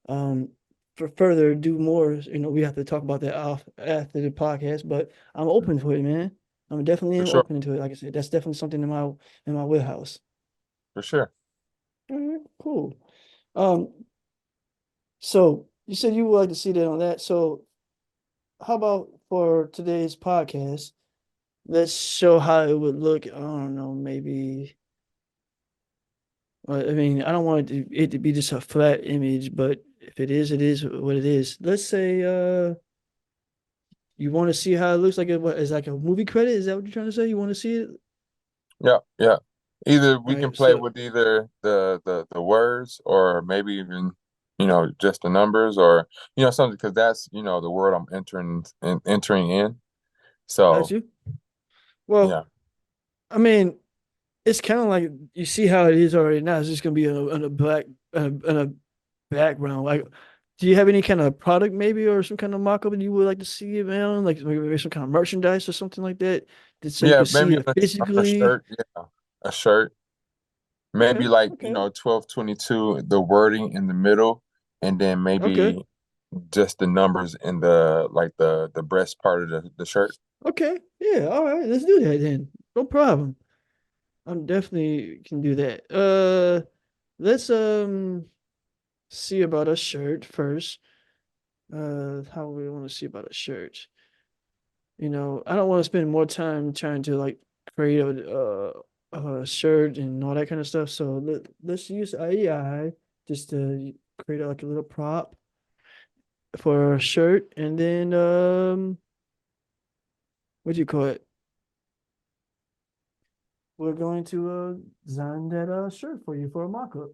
um, for further do more, you know, we have to talk about that off after the podcast. But I'm open to it, man. I'm definitely For am sure. open to it. Like I said, that's definitely something in my wheelhouse. For sure. All right, cool. Um, So you said you would like to see that on that. So how about for today's podcast? Let's show how it would look. I don't know, maybe. I mean, I don't want it to be just a flat image, but if it is what it is. Let's say you want to see how it looks like what is like a movie credit? Is that what you're trying to say? You want to see it? Yeah, yeah. Either All we can right, play so with either the words or maybe even, just the numbers or, something because that's, the word I'm entering in. got So, you. Well, yeah. I mean, it's kind of like you see how it is already now. It's just gonna be in a black in a background. Like, do you have any kind of product maybe or some kind of mock-up that you would like to see it on? Like maybe some kind of merchandise or something like that, so you Yeah, could see maybe it on a physically. shirt, yeah. A shirt. Maybe Okay, like, okay, 1222, the wording in the middle, and then okay, maybe just the numbers in the breast part of the shirt. okay. Yeah, all right. Let's do that then. No problem. I'm definitely can do that. Let's see about a shirt first. How we want to see about a shirt. You know, I don't want to spend more time trying to like create a shirt and all that kind of stuff. So let's use AI just to create like a little prop for a shirt, and then what do you call it? We're going to design that shirt for you for a mock-up.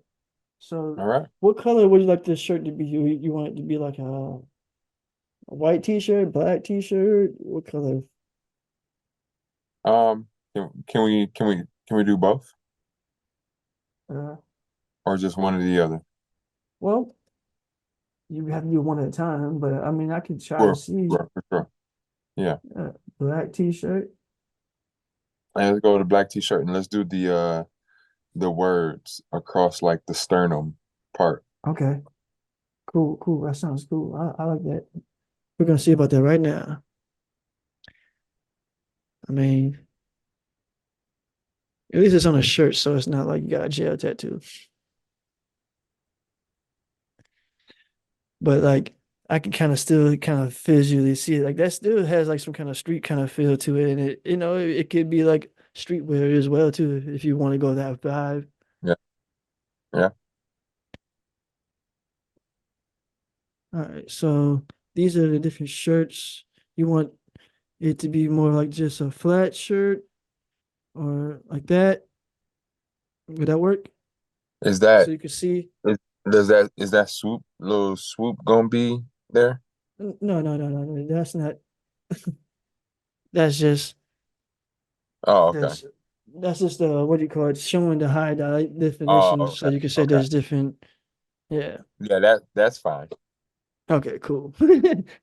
So, All right. what color would you like this shirt to be? You want it to be like a white t-shirt, black t-shirt? What color? Um, can we do both Uh, or just one or the other? well, you have to do one at a time, but I mean, I could try to Sure, see. sure, for sure. Yeah. Black t-shirt. And let's go with the black t-shirt and let's do the words across like the sternum part. Okay, cool, cool. That sounds cool. I like that. We're gonna see about that right now. I mean, at least it's on a shirt, so it's not like you got a jail tattoo. But like, I can kind of still kind of visually see it. Like that still has like some kind of street kind of feel to it, and it it could be like streetwear as well too if you want to go that vibe. Yeah, yeah. All right, so these are the different shirts. You want it to be more like just a flat shirt or like that? Would that work? Is So that you can see. is, is that little swoop gonna be there? No, no, no, no, no. That's not. That's just Oh, okay. that's that's just the what do you call it? Showing the highlight Oh, definition, so okay. you can say Okay. there's different. Yeah. Yeah, that's fine. Okay. Cool.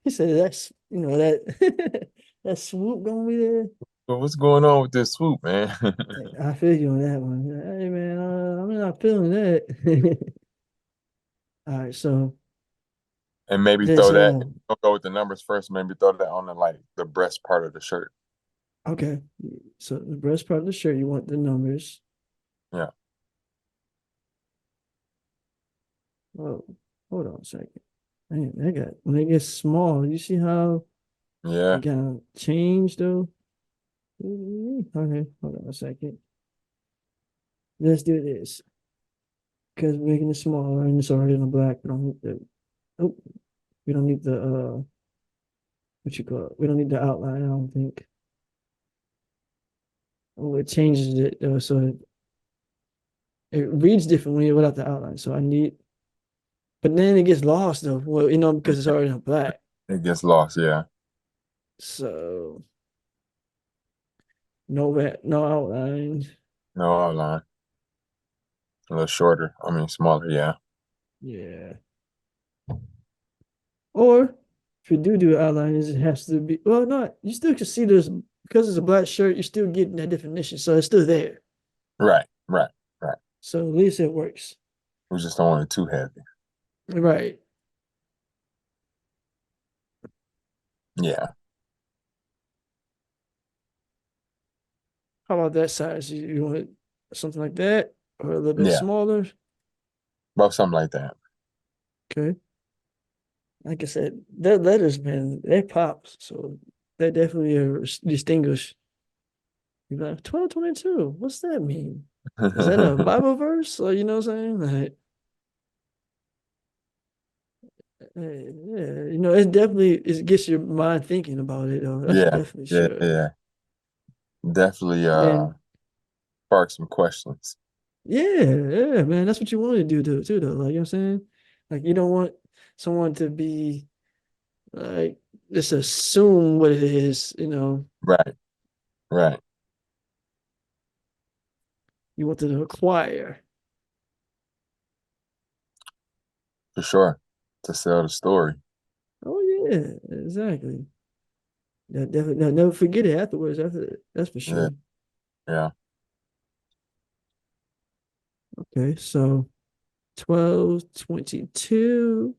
He said that's that that swoop gonna be there. But what's going on with this swoop, man? Hey, I feel you on that one. Hey man, I'm not feeling that. All right. So And maybe This throw that. Don't go with the numbers first. Maybe throw that on the like the breast part of the shirt. okay. So the breast part of the shirt, you want the numbers. Yeah. Oh, hold on a second. Man, that got when it gets small, you see how it Yeah. kind of changed though? Okay, hold on a second. Let's do this. Because we're making it smaller and it's already in the black. We don't need the oh, we don't need the what you call it? We don't need the outline, I don't think. Oh, it changes it so it reads differently without the outline. So I need but then it gets lost though. Well, because it's already in black. It gets lost. Yeah. So no outline. No outline. A little shorter. I mean, smaller. Yeah. Yeah. Or if you do outlines, it has to be well, not you still can see there's because it's a black shirt, you're still getting that definition. So it's still there. Right. Right. Right. So at least it works. We just don't want it too heavy. Right. Yeah. How about that size? You want something like that or a little bit Yeah. smaller? About something like that. Okay. Like I said, that letters, man, they pop. So they definitely are distinguished. You're like 1222. What's that mean? Is that a Bible verse? Or you know what I'm saying? Like, yeah, it definitely it gets your mind thinking about it though. That's Yeah. definitely Yeah. sure. Yeah. Definitely Then spark some questions. yeah, man, that's what you want to do too, though. Like you know what I'm saying? Like you don't want someone to be like just assume what it is. Right. Right. You want to acquire. For sure. To sell the story. Oh yeah, exactly. That definitely never forget it afterwards. After that's for Yeah. sure. Yeah. Okay, so 1222,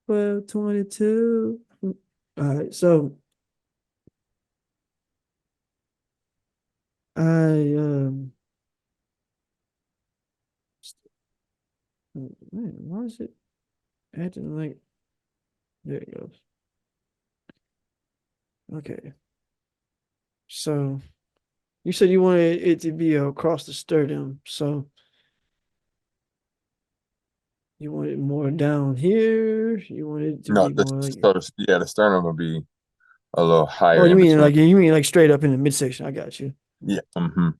1222. All right, so I man, why is it acting like there it goes. Okay. So you said you wanted it to be across the sternum. So you want it more down here. You want it to No, be more like the sternum will be a little oh, higher you in mean between. like you mean like straight up in the midsection. I got you. Yeah. About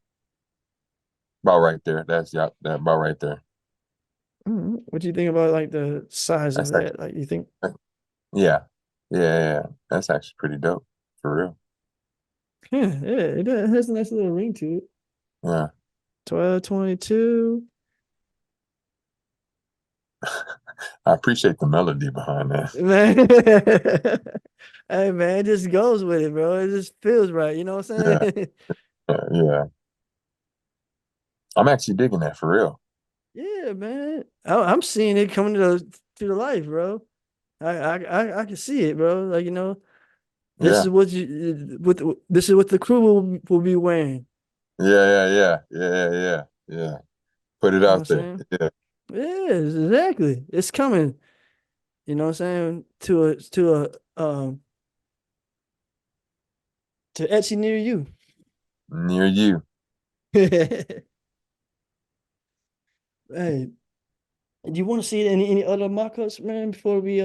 right there. That about right there. What do you think about like the size of That's that? Like you think yeah. Yeah, yeah, yeah. That's actually pretty dope. For real. yeah, it has a nice little ring to it. Yeah. 1222. I appreciate the melody behind that. Man. Hey man, it just goes with it, bro. It just feels right. You know what I'm Yeah. saying? Yeah. Yeah. I'm actually digging that for real. Yeah, man. I'm seeing it coming to the life, bro. I can see it, bro. Like this Yeah. is what the crew will be wearing. Yeah, yeah, yeah. Yeah, yeah, yeah. Yeah. Put it You know what I'm out there. saying? Yeah. Yeah, exactly. It's coming. You know what I'm saying? To Etsy near you. Near you. Hey, do you want to see any other mock-ups, man, before we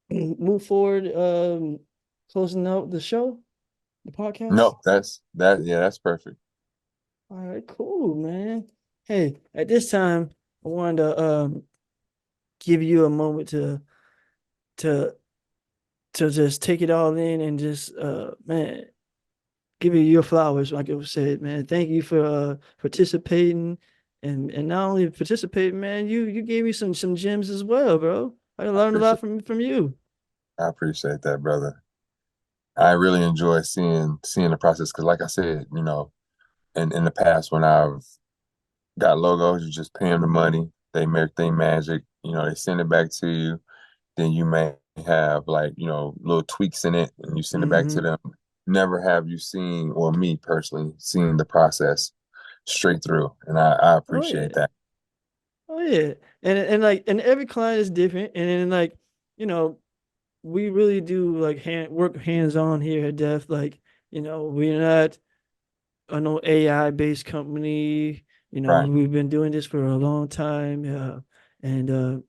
move forward closing out the show, the podcast? No, that's perfect. All right, cool, man. Hey, at this time, I wanted to give you a moment to to just take it all in and just man, give you your flowers, like I said, man. Thank you for participating and not only participating, man, you gave me some gems as well, bro. I I learned a lot appreciate from you. I appreciate that, brother. I really enjoy seeing the process because like I said, in the past when I've got logos, you just pay them the money, they make their magic, they send it back to you. Then you may have like, little tweaks in it and you send it back to Hmm. them. Never have you seen, or me personally, seen the process straight through. And I Oh appreciate yeah. that. Oh yeah. And like and every client is different. And then like, you know, we really do like work hands on here at Def. Like, we're not no AI based company. Right, We've been doing this for a long time. And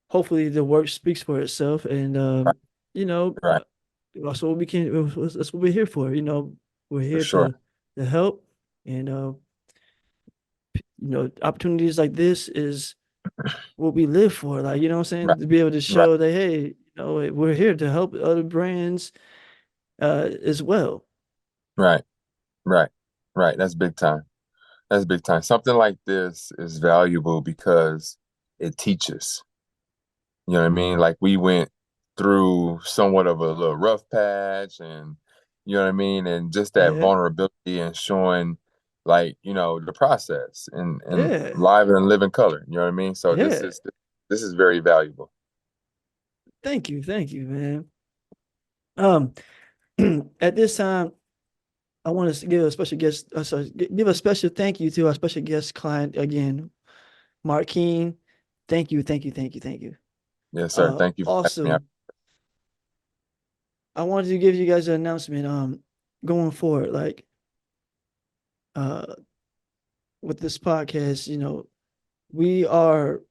hopefully the work speaks for itself. And right, you know, right, that's what we can. That's what we're here for. We're for here sure. to help, and opportunities like this is what we live for. Like, what I'm Right, saying, to be able to right, show that, hey, we're here to help other brands as well. right, right, right. That's big time. That's big time. Something like this is valuable because it teaches. You know what I mean? Like we went through somewhat of a little rough patch and you know what I mean? And just that Yeah, vulnerability and showing like, the process and yeah, live and live in color. You know what I mean? So this yeah. is this is very valuable. Thank you, man. Um, at this time, I want to give a special guest, give a special thank you to our special guest client again, Mark Keen. Thank you. Yes, sir. Thank you for having me. Also, I wanted to give you guys an announcement. Going forward, like uh, with this podcast, we are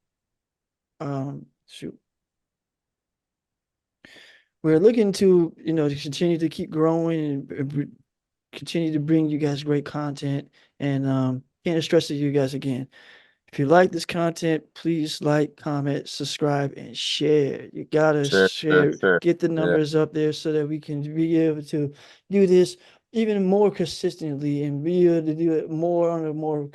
shoot, we're looking to continue to keep growing and continue to bring you guys great content. And can't stress to you guys again. If you like this content, please like, comment, subscribe, and share. You gotta Sure, sure, share, sure. get the Yeah, numbers up there so that we can be able to do this even more consistently and be able to do it more on a more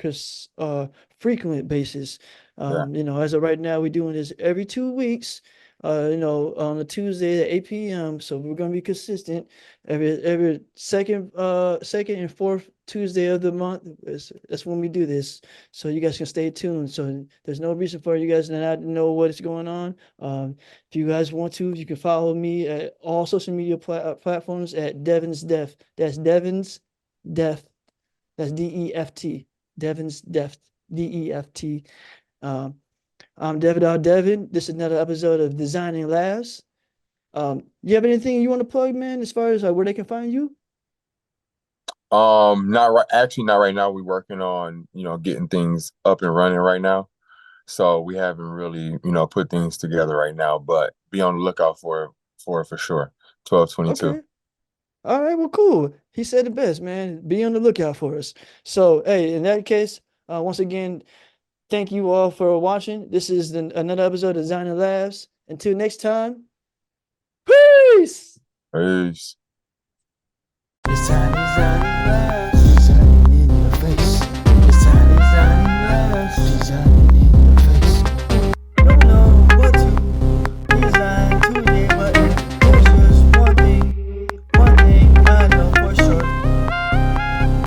frequent basis. yeah. As of right now, we're doing this every 2 weeks. On a Tuesday at 8 p.m. So we're gonna be consistent every second and fourth Tuesday of the month. That's when we do this, so you guys can stay tuned. So there's no reason for you guys to not know what is going on. If you guys want to, you can follow me at all social media platforms at Devon's Deft. That's Devon's Deft. That's DEFT. Devon's Deft. DEFT. Um, I'm Devin. This is another episode of Designing Labs. You have anything you want to plug, man, as far as where they can find you? Not right. Actually, not right now. We're working on, getting things up and running right now. So we haven't really, put things together right now, but be on the lookout for sure. 12/22. Okay. All right, well, cool. He said the best, man. Be on the lookout for us. So, hey, in that case, once again, thank you all for watching. This is another episode of Designer Labs. Until next time, peace. Peace. Designer Labs.